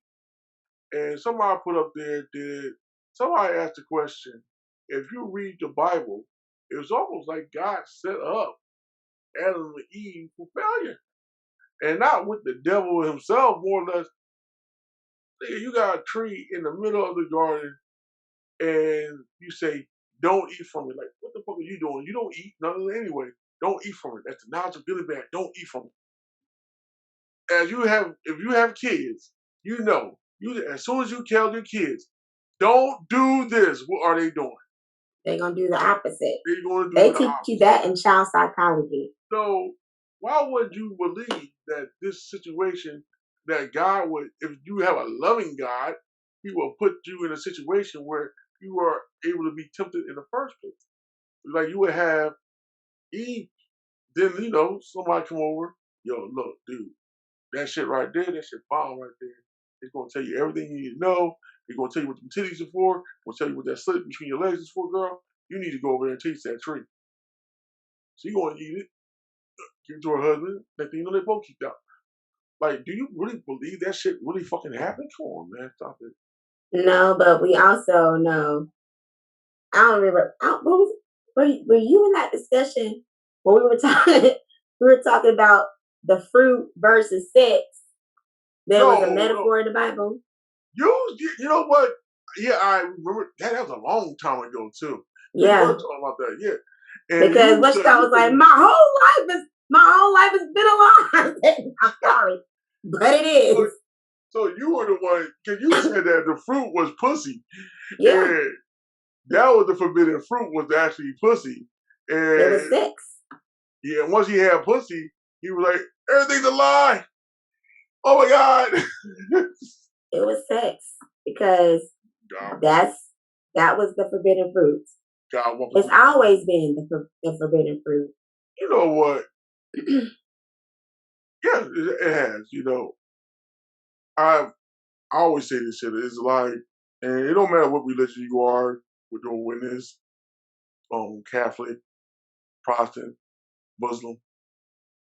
and somebody put up there did somebody asked the question: if you read the Bible, it's almost like God set up Adam and Eve for failure, and not with the devil himself, more or less. You got a tree in the middle of the garden, and you say, "Don't eat from it." Like, what the fuck are you doing? You don't eat nothing anyway. Don't eat from it. That's the knowledge of good and bad. Don't eat from it. If you have kids, you know, you as soon as you tell your kids, "Don't do this," what are they doing? They're gonna do the opposite. They're going to do They the teach you opposite. that in child psychology. So why would you believe that this situation that God would, if you have a loving God, He will put you in a situation where you are able to be tempted in the first place? Like you would have Eve, then somebody come over, yo, look, dude, that shit right there, that shit bomb right there. It's gonna tell you everything you need to know. It's gonna tell you what the titties are for. It's gonna tell you what that slit between your legs is for, girl. You need to go over there and taste that tree. So you gonna eat it, give it to her husband. Next thing you know, they both kicked out. Like, do you really believe that shit really fucking happened? Come on, man, stop it. No, but we also know. I don't remember. Were you in that discussion when we were talking? We were talking about the fruit versus sex. There was a No, no. metaphor in the Bible. You know what? Yeah, I remember that. That was a long time ago too. We Yeah, were talking about that, yeah. And because you what said I was like, my whole life has been a lie. I'm sorry, but it is. so you were the one because you said that the fruit was pussy, Yeah, and that was the forbidden fruit was actually pussy. it was And sex. yeah, once he had pussy, he was like, everything's a lie. Oh my god. It was sex because God, that was the forbidden fruit. God, It's always been the forbidden fruit. you know what? Yeah, it has. I I always say this shit. It's like, and it don't matter what religion you are, with your witness, Catholic, Protestant, Muslim,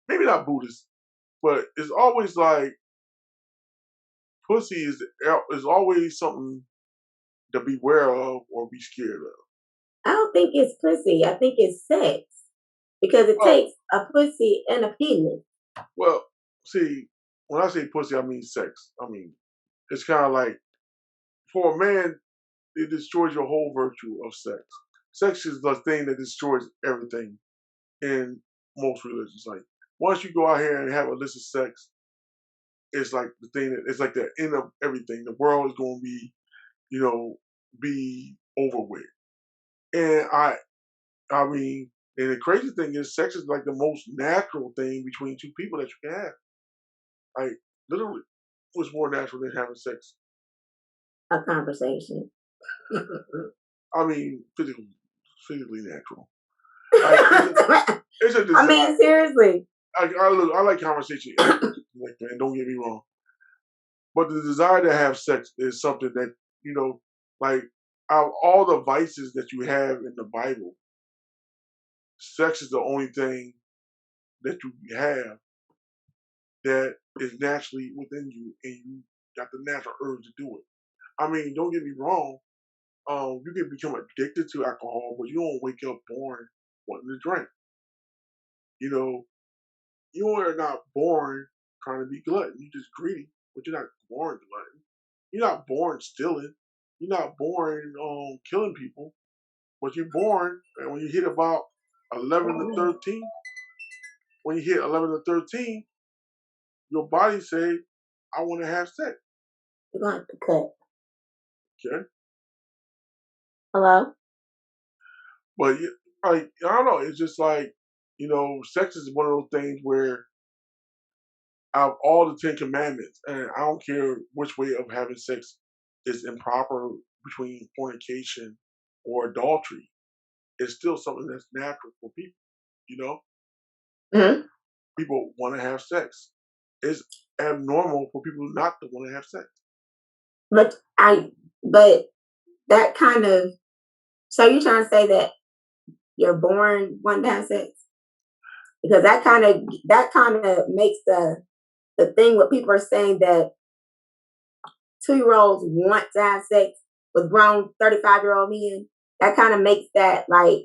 maybe not Buddhist, but it's always like pussy is always something to beware of or be scared of. I don't think it's pussy. I think it's sex because it Well, takes a pussy and a penis. well, see, when I say pussy, I mean sex. I mean, it's kind of like for a man, it destroys your whole virtue of sex. Sex is the thing that destroys everything in most religions. Like once you go out here and have illicit sex, it's like the thing that it's like the end of everything. The world is going to be, be over with. And I mean, and the crazy thing is, sex is like the most natural thing between two people that you can have. Like literally, what's more natural than having sex? A conversation. I mean, physically natural. Like it's a I desire. mean, seriously. I like conversation. Like, man, don't get me wrong. But the desire to have sex is something that, like out of all the vices that you have in the Bible, sex is the only thing that you have that is naturally within you and you got the natural urge to do it. I mean, don't get me wrong, you can become addicted to alcohol, but you don't wake up born wanting to drink. You know, you are not born trying to be glutton. You're just greedy, but you're not born glutton. You're not born stealing. You're not born killing people. But you're born, and when you hit about 11 to 13, when you hit 11 to 13, your body say, I want to have sex. You're going to have to cut. Okay? Hello? But, like, I don't know. It's just like, sex is one of those things where out of all the 10 commandments, and I don't care which way of having sex is improper between fornication or adultery, it's still something that's natural for people, you know? Mm-hmm. People want to have sex. It's abnormal for people not to want to have sex. But that kind of, so you're trying to say that you're born wanting to have sex? Because that kind of makes the thing what people are saying that 2-year-olds want to have sex with grown 35-year-old men. That kind of makes that like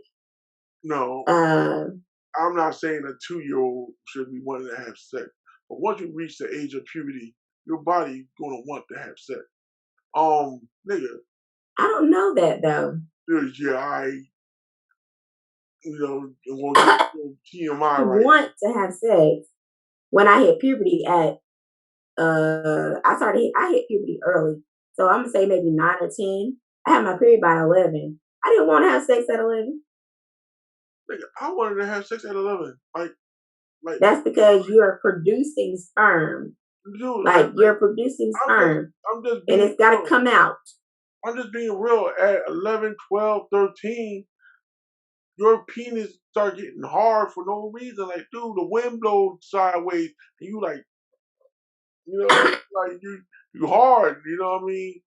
No, I'm not saying a 2-year-old should be wanting to have sex. But once you reach the age of puberty, your body gonna want to have sex. Nigga, I don't know that though. yeah, well, TMI right Want to have sex when I hit puberty at I hit puberty early. So I'm gonna say maybe 9 or 10. I had my period by 11. I didn't want to have sex at 11. Nigga, I wanted to have sex at 11. Like That's because you're producing sperm. dude, Like you're producing sperm. I'm just and it's gotta come out. I'm just being real. At 11, 12, 13, your penis start getting hard for no reason. Like, dude, the wind blows sideways, and you like, like you hard. You know what I mean?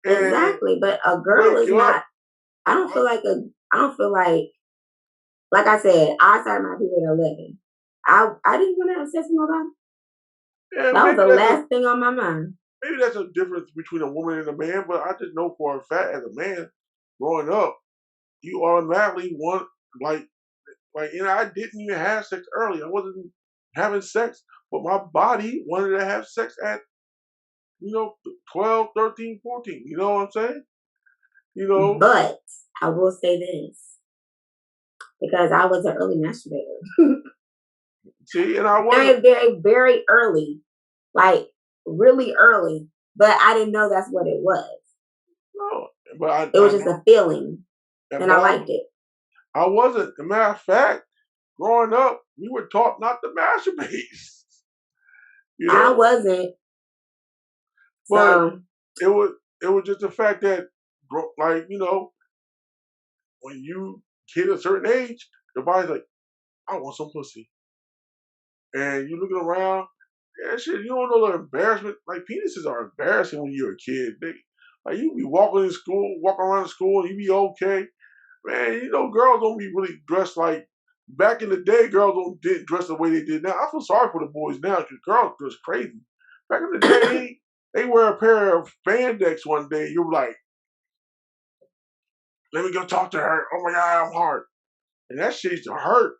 And exactly, but a girl is not. I don't feel like I said. I started my period at 11. I didn't want to have sex with nobody. Yeah, that was the last thing on my mind. Maybe that's a difference between a woman and a man, but I just know for a fact, as a man, growing up, you automatically want I didn't even have sex early. I wasn't having sex, but my body wanted to have sex at 12, 13, 14. You know what I'm saying? But I will say this, because I was an early masturbator. See, and I was very, very, very early, like really early, but I didn't know that's what it was. No, but it was just a feeling, and I liked it. I wasn't. As a matter of fact, growing up, we were taught not to masturbate. I wasn't. But it was just the fact that, when you hit a certain age, your body's like, I want some pussy. And you looking around, shit, you don't know the embarrassment. Like, penises are embarrassing when you're a kid. Like, you be walking around school, and you be okay. Man, girls don't be really dressed like, back in the day, girls didn't dress the way they did now. I feel sorry for the boys now, because girls dress crazy. Back in the day, they wear a pair of spandex one day, you're like, let me go talk to her. Oh my God, I'm hard. And that shit used to hurt.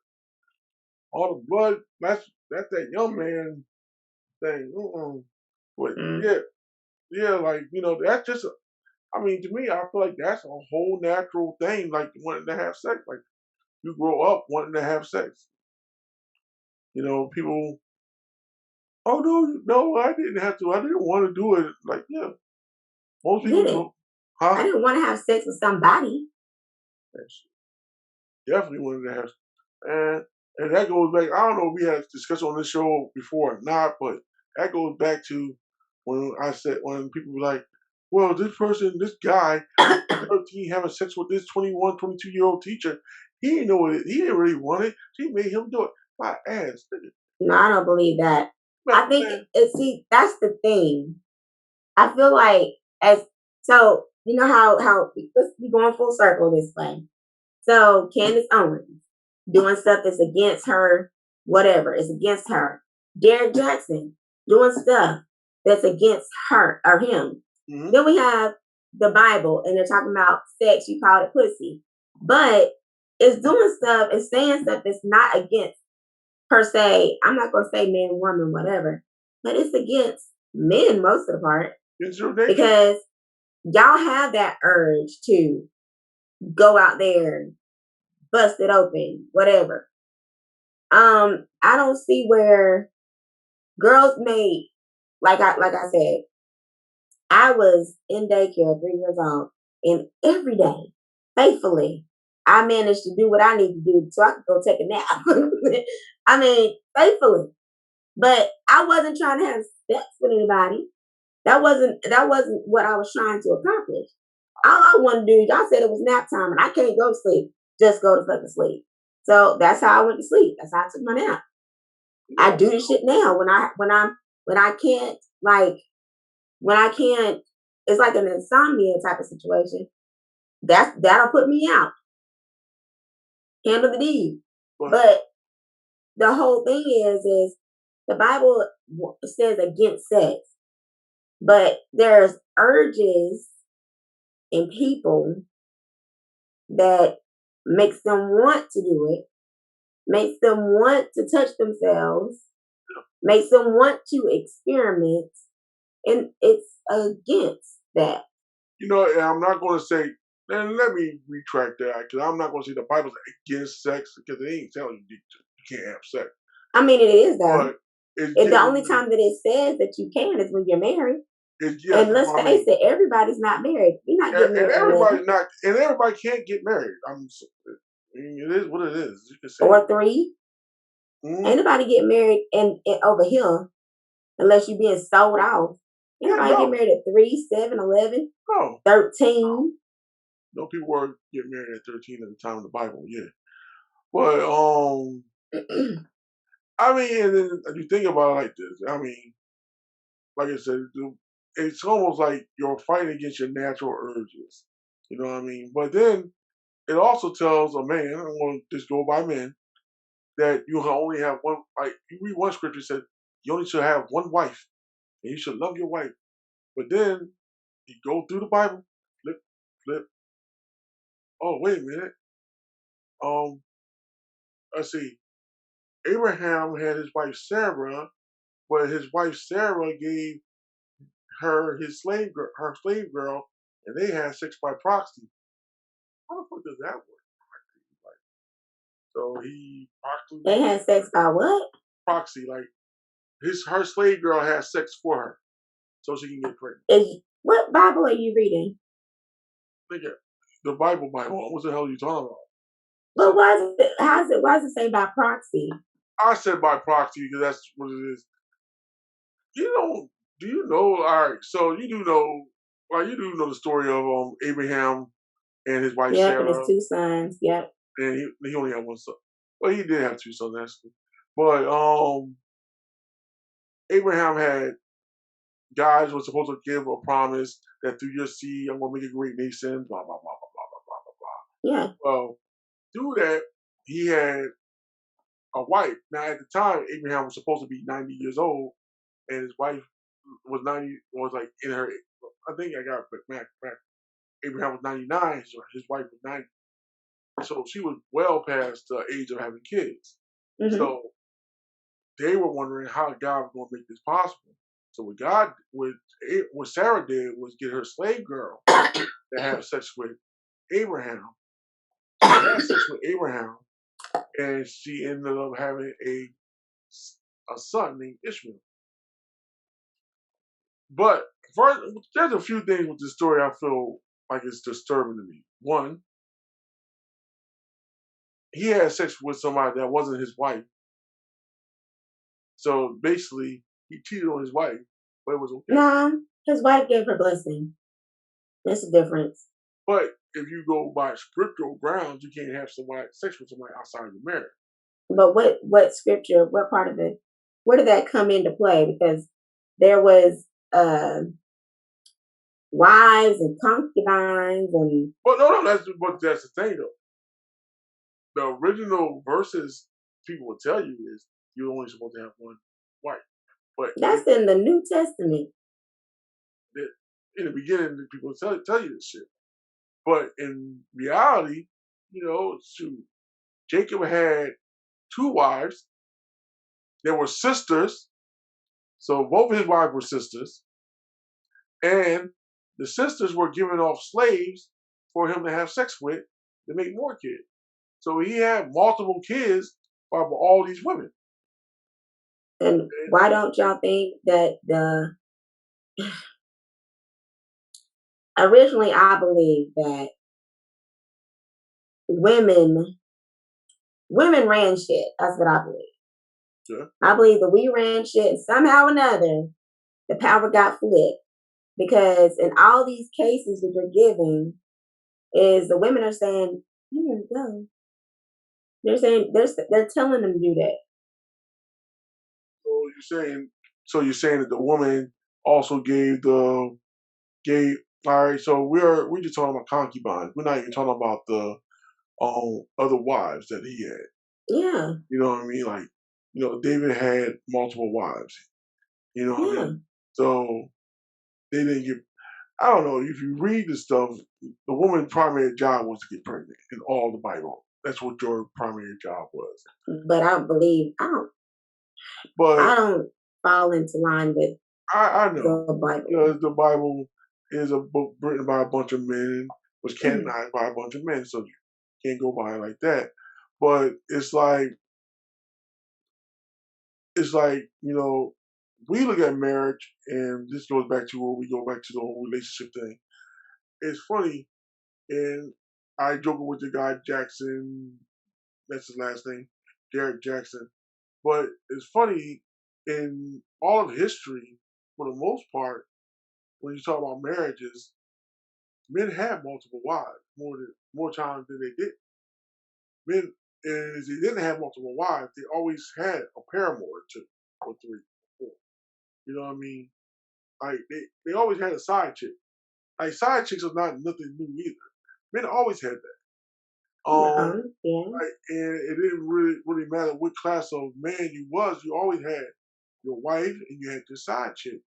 All the blood, that's that young man thing. But yeah, like, that's just, to me, I feel like that's a whole natural thing, like wanting to have sex. Like, you grow up wanting to have sex. People, oh no, I didn't have to. I didn't want to do it. Like, yeah, most people do. Huh? I didn't want to have sex with somebody. Definitely wanted to have, and that goes back. I don't know if we had discussed on this show before or not, but that goes back to when people were like, well, this guy, 13, having sex with this 21, 22-year-old teacher, he didn't know it. He didn't really want it. She made him do it. My ass. No, I don't believe that. I think, see, that's the thing. I feel like, so, you know how let's be going full circle this way. So Candace Owens doing stuff that's against her, whatever, is against her. Derrick Jackson doing stuff that's against her or him. Mm-hmm. Then we have the Bible, and they're talking about sex, you call it pussy. But it's doing stuff, it's saying stuff that's not against, per se, I'm not going to say man, woman, whatever, but it's against men most of the part. Because y'all have that urge to go out there, bust it open, whatever. I don't see where girls made, like I said, I was in daycare 3 years old, and every day, faithfully, I managed to do what I need to do so I could go take a nap. Faithfully. But I wasn't trying to have sex with anybody. That wasn't what I was trying to accomplish. All I wanted to do, y'all said it was nap time, and I can't go to sleep. Just go to fucking sleep. So that's how I went to sleep. That's how I took my nap. I do this shit now when I can't, it's like an insomnia type of situation. That'll put me out. Handle the deed. But the whole thing is the Bible says against sex, but there's urges in people that makes them want to do it, makes them want to touch themselves, makes them want to experiment, and it's against that. You know, and I'm not going to say. And let me retract that because I'm not going to say the Bible's against sex because it ain't telling you can't have sex. I mean, it is though. But it's The giving only time that it says that you can is when you're married. yes, And let's I face mean, it, everybody's not married. You're not getting and married for everybody nothing. not, and everybody can't get married. I mean, it is what it is. You can say, Or 3. mm-hmm. Ain't nobody get married and over here unless you're being sold off. Yeah, Anybody get no, married at 3, 7, 11, no, 13? no. People were getting married at 13 at the time of the Bible. Yeah, but I mean, and then you think about it like this. I mean, like I said, it's almost like you're fighting against your natural urges. You know what I mean? But then it also tells a man, I want to just go by men, that you can only have one. Like you read one scripture said, you only should have one wife, and you should love your wife. But then you go through the Bible, flip, flip. Oh, wait a minute. Um, let's see. Abraham had his wife Sarah, but his wife Sarah gave her slave girl, and they had sex by proxy. How the fuck does that work? Like, so he They had sex by what? proxy, like her slave girl has sex for her, so she can get pregnant. What Bible are you reading? Think it, the Bible. What the hell are you talking about? But why is it say by proxy? I said by proxy because that's what it is. You know, do you know? All right, so you do know, you do know the story of Abraham and his wife Yep, Sarah. and his 2 sons. Yep. And he only had one son. Well, he did have 2 sons actually, but Abraham had guys was supposed to give a promise that through your seed I'm gonna make a great nation. Blah blah blah blah blah blah blah blah. Yeah. Well, through that he had a wife. Now at the time Abraham was supposed to be 90 years old, and his wife was 90. Was like in her. I think I got it back. Abraham was 99. His wife was 90. So she was well past the age of having kids. Mm-hmm. So they were wondering how God was going to make this possible. So what Sarah did was get her slave girl to have sex with Abraham. She had sex with Abraham, and she ended up having a son named Ishmael. But first, there's a few things with this story I feel like it's disturbing to me. One, he had sex with somebody that wasn't his wife. So basically, he cheated on his wife, but it was okay. Nah, his wife gave her blessing. That's the difference. But if you go by scriptural grounds, you can't have sex with somebody outside of your marriage. But what scripture? What part of it? Where did that come into play? Because there was wives and concubines and. Well, no, that's the thing though. The original verses people will tell you is you're only supposed to have one wife. But that's in the New Testament. In the beginning, people tell you this shit. But in reality, Jacob had 2 wives. They were sisters. So both of his wives were sisters. And the sisters were giving off slaves for him to have sex with to make more kids. So he had multiple kids by all these women. And why don't y'all think that originally I believe that women ran shit. That's what I believe. Yeah. I believe that we ran shit and somehow or another the power got flipped. Because in all these cases that you're giving is the women are saying, here you go. They're saying they're telling them to do that. So you're saying that the woman also gave all right, so we're just talking about concubines. We're not even talking about the other wives that he had. Yeah. You know what I mean? Like, David had multiple wives. You know what I mean? So they didn't get. I don't know. If you read the stuff, the woman's primary job was to get pregnant in all the Bible. That's what your primary job was. But I don't fall into line with. I know the Bible. because the Bible is a book written by a bunch of men, was Mhm. canonized by a bunch of men, so you can't go by it like that. But it's like we look at marriage, and this goes back to where we go back to the whole relationship thing. It's funny, and I joke with the guy Jackson. That's his last name, Derek Jackson. But it's funny in all of history, for the most part, when you talk about marriages, men had multiple wives more times than they did. Men, and if they didn't have multiple wives, they always had a paramour or two, or three, or four. You know what I mean? Like they always had a side chick. Like side chicks are not nothing new either. Men always had that. Yeah. And it didn't really matter what class of man you was. You always had your wife and you had your side chick.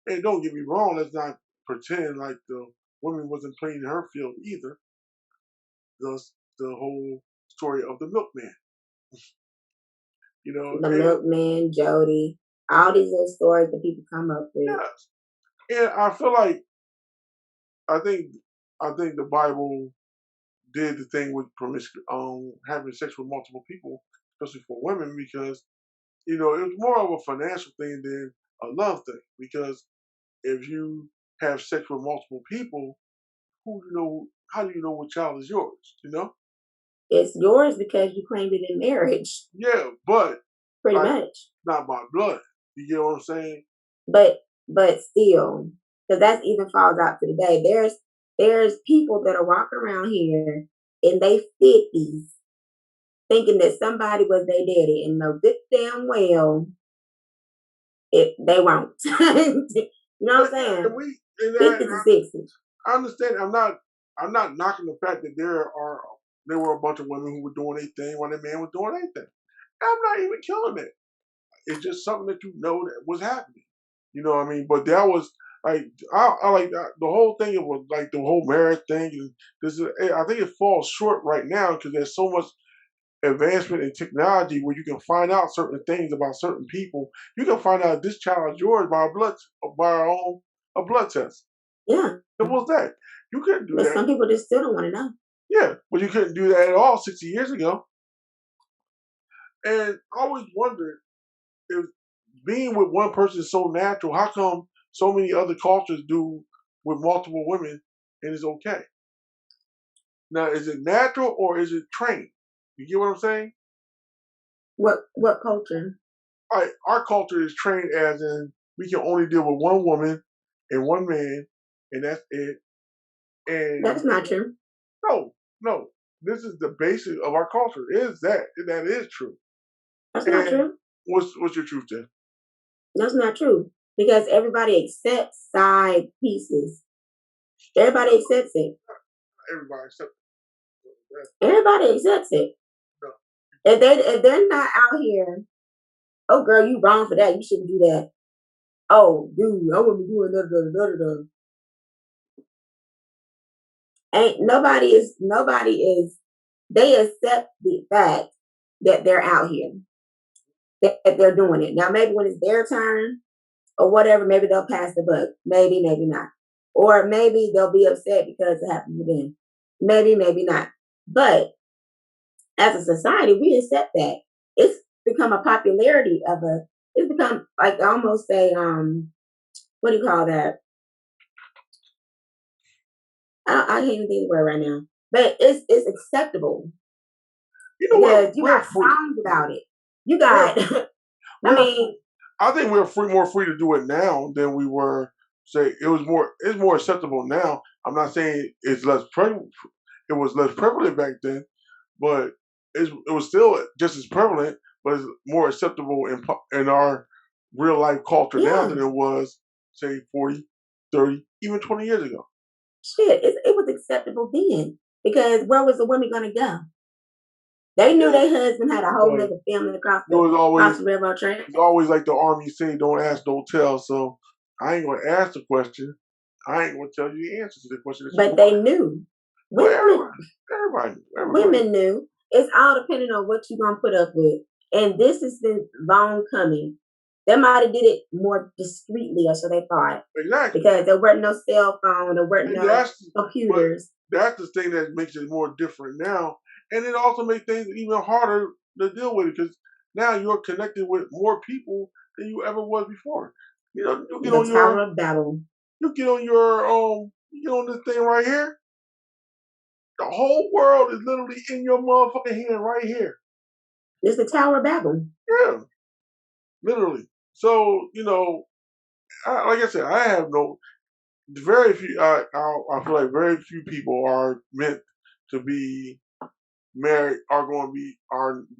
And don't get me wrong, let's not pretend like the woman wasn't playing in her field either. The whole story of the milkman, The and milkman, Jody, all these little stories that people come up with. yes, and I feel like I think I think the Bible did the thing with having sex with multiple people, especially for women, because it was more of a financial thing than a love thing. Because if you have sex with multiple people, who do you know? How do you know what child is yours? It's yours because you claimed it in marriage, Yeah, but pretty like much. not by blood. You get what I'm saying? But still, because that even falls out to today. There's people that are walking around here in their 50s thinking that somebody was their daddy and know good damn well they won't. You know what I'm And saying? we and 50s and 60s. I understand. I'm not knocking the fact that there were a bunch of women who were doing their thing while the man was doing their thing. I'm not even killing it. It's just something that that was happening. You know what I mean? But that was like I like the whole thing. It was like the whole marriage thing. And I think it falls short right now because there's so much advancement in technology where you can find out certain things about certain people. You can find out this child is yours by our own a blood test. Yeah. Simple as that. You couldn't do But that. some people just still don't want to know. Yeah, but you couldn't do that at all 60 years ago. And I always wondered if being with one person is so natural, how come so many other cultures do with multiple women and it's okay? Now, is it natural or is it trained? You get what I'm saying? What culture? Our culture is trained as in we can only deal with one woman and one man, and that's it. And That's not true. no, no, this is the basic of our culture. Is that is true? That's not And true. what's your truth then? That's not true. Because everybody accepts side pieces. Everybody accepts it. Everybody except that. Everybody accepts it. No. If they're not out here, oh girl, you wrong for that. You shouldn't do that. Oh, dude, I want to do another. Ain't nobody is they accept the fact that they're out here, that they're doing it. Now maybe when it's their turn or whatever, maybe they'll pass the buck. Maybe, maybe not. Or maybe they'll be upset because it happened to them. Maybe, maybe not. But as a society, we accept that. It's become a popularity of it's become like almost what do you call that? I can't even think of the word right now. But it's acceptable You know what? because you We're got free. songs about it. You We're got I we're mean, I think we're more free to do it now than we were. Say it's more acceptable now. I'm not saying it was less prevalent back then, but it was still just as prevalent, but it's more acceptable in our real life culture now yeah. than it was say 40, 30, even 20 years ago. Shit, it was acceptable then because where was the women gonna go? They knew Yeah, their husband had a whole but nother family it was across always the railroad track, it's always like the army say, "Don't ask, don't tell." So I ain't gonna ask the question. I ain't gonna tell you the answer to the question that you but want. they knew. Well, Women, everybody. women knew. It's all depending on what you're gonna put up with, and this is the long coming. They might have did it more discreetly, or so they thought, Exactly. because there weren't no cell phone, there weren't And no but computers. that's the thing that makes it more different now, and it also makes things even harder to deal with because now you're connected with more people than you ever was before. You know, The Tower of Babel. you get on your you get on this thing right here. The whole world is literally in your motherfucking hand right here. It's the Tower of Babel. Yeah, literally. So you know, like I said, I have no very few. I feel like very few people are meant to be married. Are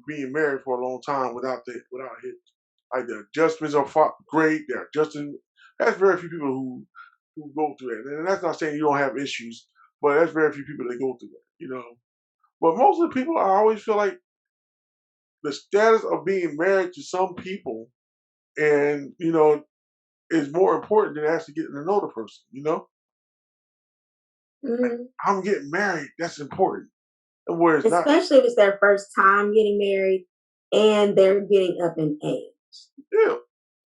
being married for a long time without hit. Like the adjustments are great. They're adjusting. That's very few people who go through that. And that's not saying you don't have issues, but that's very few people that go through that. You know. But most of the people, I always feel like the status of being married to some people, and is more important than actually getting to know the person. You know. Mm-hmm. I'm getting married. That's important. Where it's not. Especially if it's their first time getting married and they're getting up in age. Yeah.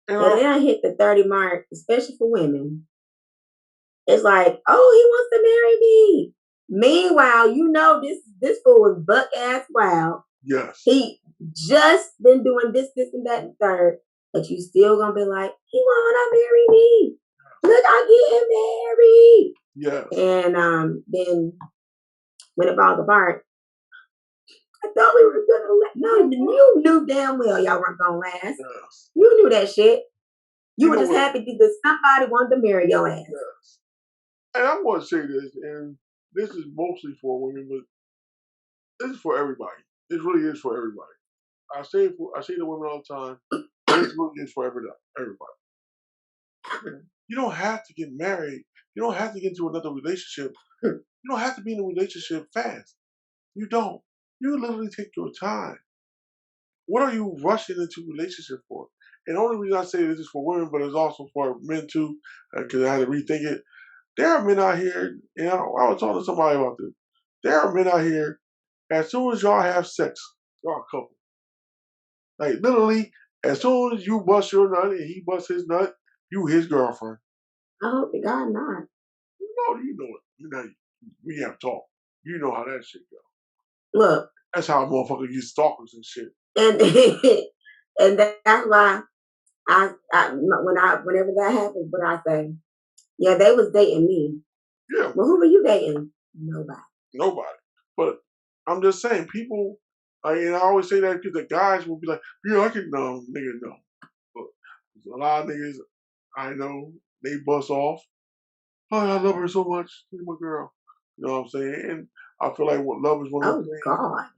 Yeah, they don't hit the 30 mark, especially for women. It's like, oh, he wants to marry me. Meanwhile, this fool is buck ass wild. Yes. He just been doing this, and that, and third. But you still gonna be like, he wanna marry me. Look, I'm getting married. Yes. And then when it falls apart, I thought we were gonna no, you knew damn well y'all weren't gonna last. Yes. You knew that shit. You were just happy because somebody wanted to marry your ass. Yes. And I'm gonna say this, and this is mostly for women, but this is for everybody. This really is for everybody. I say to women all the time, this really is for everybody. You don't have to get married. You don't have to get into another relationship. You don't have to be in a relationship fast. You don't. You literally take your time. What are you rushing into a relationship for? And the only reason I say this is for women, but it's also for men too, because I had to rethink it. There are men out here, and I was talking to somebody about this. There are men out here, as soon as y'all have sex, y'all a couple. Like literally, as soon as you bust your nut and he busts his nut, you his girlfriend. I hope to God not. You know it. We have talked. You know how that shit go. Look. That's how motherfuckers get stalkers and shit. And and that's why whenever that happens, what I say, yeah, they was dating me. Yeah. Well, who were you dating? Nobody. But I'm just saying, people, and I always say that because the guys will be like, yeah, I can nigga, no. But a lot of niggas I know, they bust off. Oh, I love her so much. She's my girl. You know what I'm saying? And I feel like love is one of those things. God.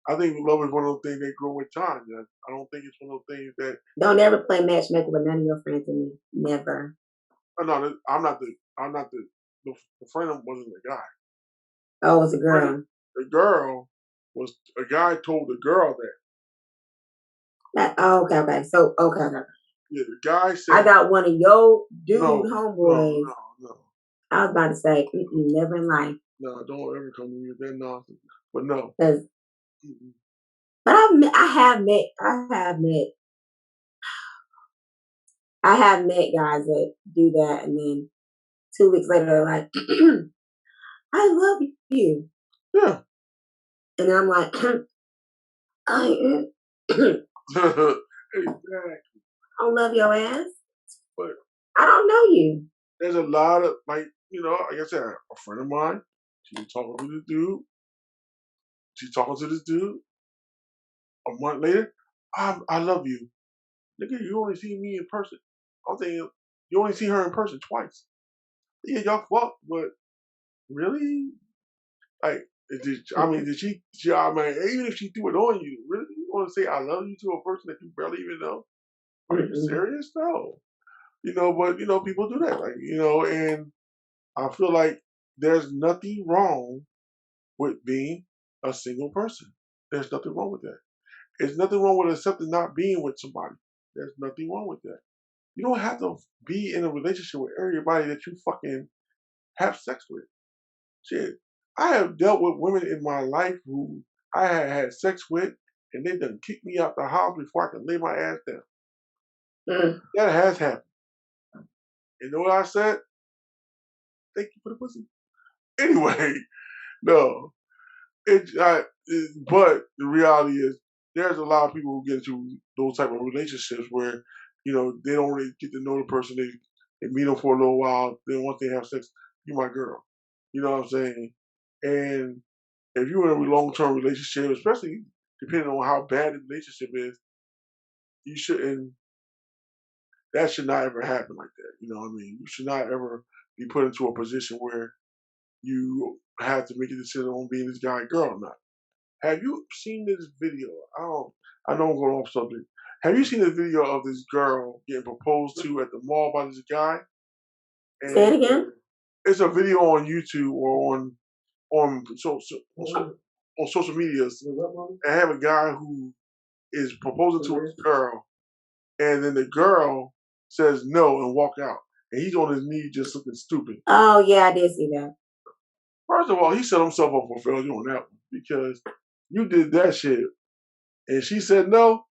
I think love is one of those things that grow with time. I don't think it's one of those things that. Don't ever play matchmaker with none of your friends and me. Never. No, I'm not the friend wasn't the guy. Oh, it was a girl. The girl was a guy told the girl that. Okay. So okay. Yeah, the guy said. I got one of your homeboys. No. I was about to say, never in life. No, don't ever come to me with that nonsense. But no. But I have met guys that do that, and then 2 weeks later they're like, I love you. Yeah. And I'm like, I don't love your ass. But I don't know you. There's a lot of, like I said, a friend of mine, she was talking to this dude. She's talking to this dude. A month later, I love you. Nigga, you only see me in person. I'm saying you only see her in person twice. Yeah, y'all fuck, but really? Like, did she, even if she threw it on you, really? You want to say I love you to a person that you barely even know? Are you serious? No. But, people do that. Like, and I feel like there's nothing wrong with being a single person. There's nothing wrong with that. There's nothing wrong with accepting not being with somebody. There's nothing wrong with that. You don't have to be in a relationship with everybody that you fucking have sex with. Shit. I have dealt with women in my life who I had sex with, and they done kicked me out the house before I could lay my ass down. That has happened. You know what I said? Thank you for the pussy. Anyway, no. But the reality is, there's a lot of people who get into those type of relationships where, they don't really get to know the person. They meet them for a little while. Then once they have sex, you my girl. You know what I'm saying? And if you're in a long-term relationship, especially depending on how bad the relationship is, you shouldn't. That should not ever happen like that. You know what I mean? You should not ever be put into a position where you have to make a decision on being this guy girl or not. Have you seen this video? I know I'm going off subject. Have you seen the video of this girl getting proposed to at the mall by this guy? And say it again. It's a video on YouTube or on social medias, and have a guy who is proposing to a girl, and then the girl says no and walk out, and he's on his knee just looking stupid. Oh yeah, I did see that. First of all, he set himself up for failure on that one because you did that shit, and she said no.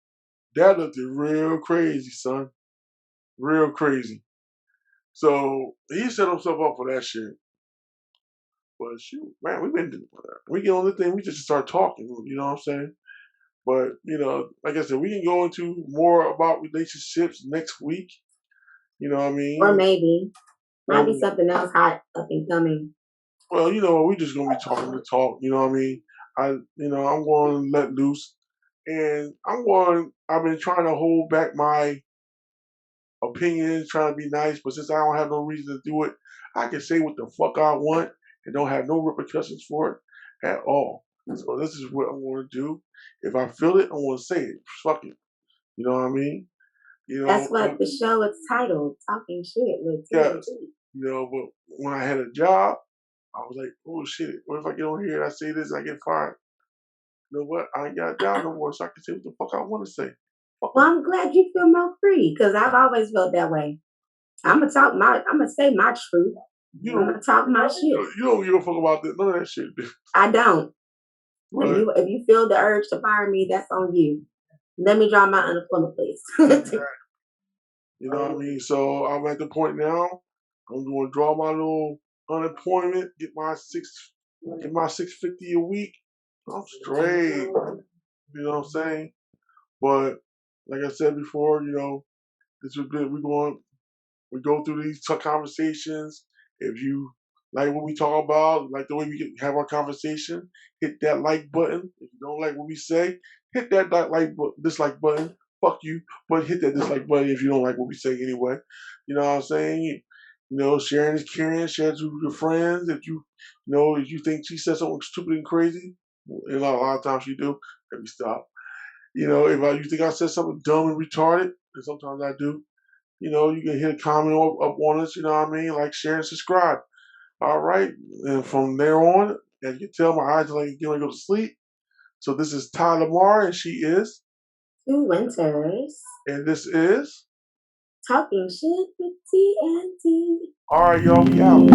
That looked real crazy, son. Real crazy. So he set himself up for that shit. But shoot, man, we get on the thing, we just start talking, you know what I'm saying? But, like I said, we can go into more about relationships next week. You know what I mean? Or maybe. Might be something else hot up and coming. Well, we just gonna be talking to talk, you know what I mean? I'm going to let loose. And I've been trying to hold back my opinions, trying to be nice, but since I don't have no reason to do it, I can say what the fuck I want and don't have no repercussions for it at all. So this is what I'm going to do. If I feel it, I'm going to say it. Fuck it. You know what I mean? That's what the show is titled, Talking Shit with TNT. But when I had a job, I was like, oh shit, what if I get on here and I say this, I get fired? You know what? I ain't got a job no more, so I can say what the fuck I want to say. Well, I'm glad you feel more free, because I've always felt that way. I'm gonna say my truth. I'm gonna talk my shit. You don't give a fuck about none of that shit. I don't. If you feel the urge to fire me, that's on you. Let me draw my unemployment, please. You know what I mean? So I'm at the point now. I'm going to draw my little unemployment, get my $650 a week. I'm straight. You know what I'm saying? But like I said before, this has been we go through these tough conversations. If you like what we talk about, like the way we have our conversation, hit that like button. If you don't like what we say, hit that dislike button. Fuck you, but hit that dislike button if you don't like what we say anyway. You know what I'm saying? Sharing is caring. Share it with your friends. If you think she said something stupid and crazy, and a lot of times she do, let me stop. If you think I said something dumb and retarded, and sometimes I do, you can hit a comment up on us, you know what I mean? Like, share, and subscribe. All right. And from there on, as you can tell, my eyes are like getting ready to go to sleep. So this is Ty Lamar, and she is Sue Winters. And this is Talking Shit with TNT. All right, y'all, we out.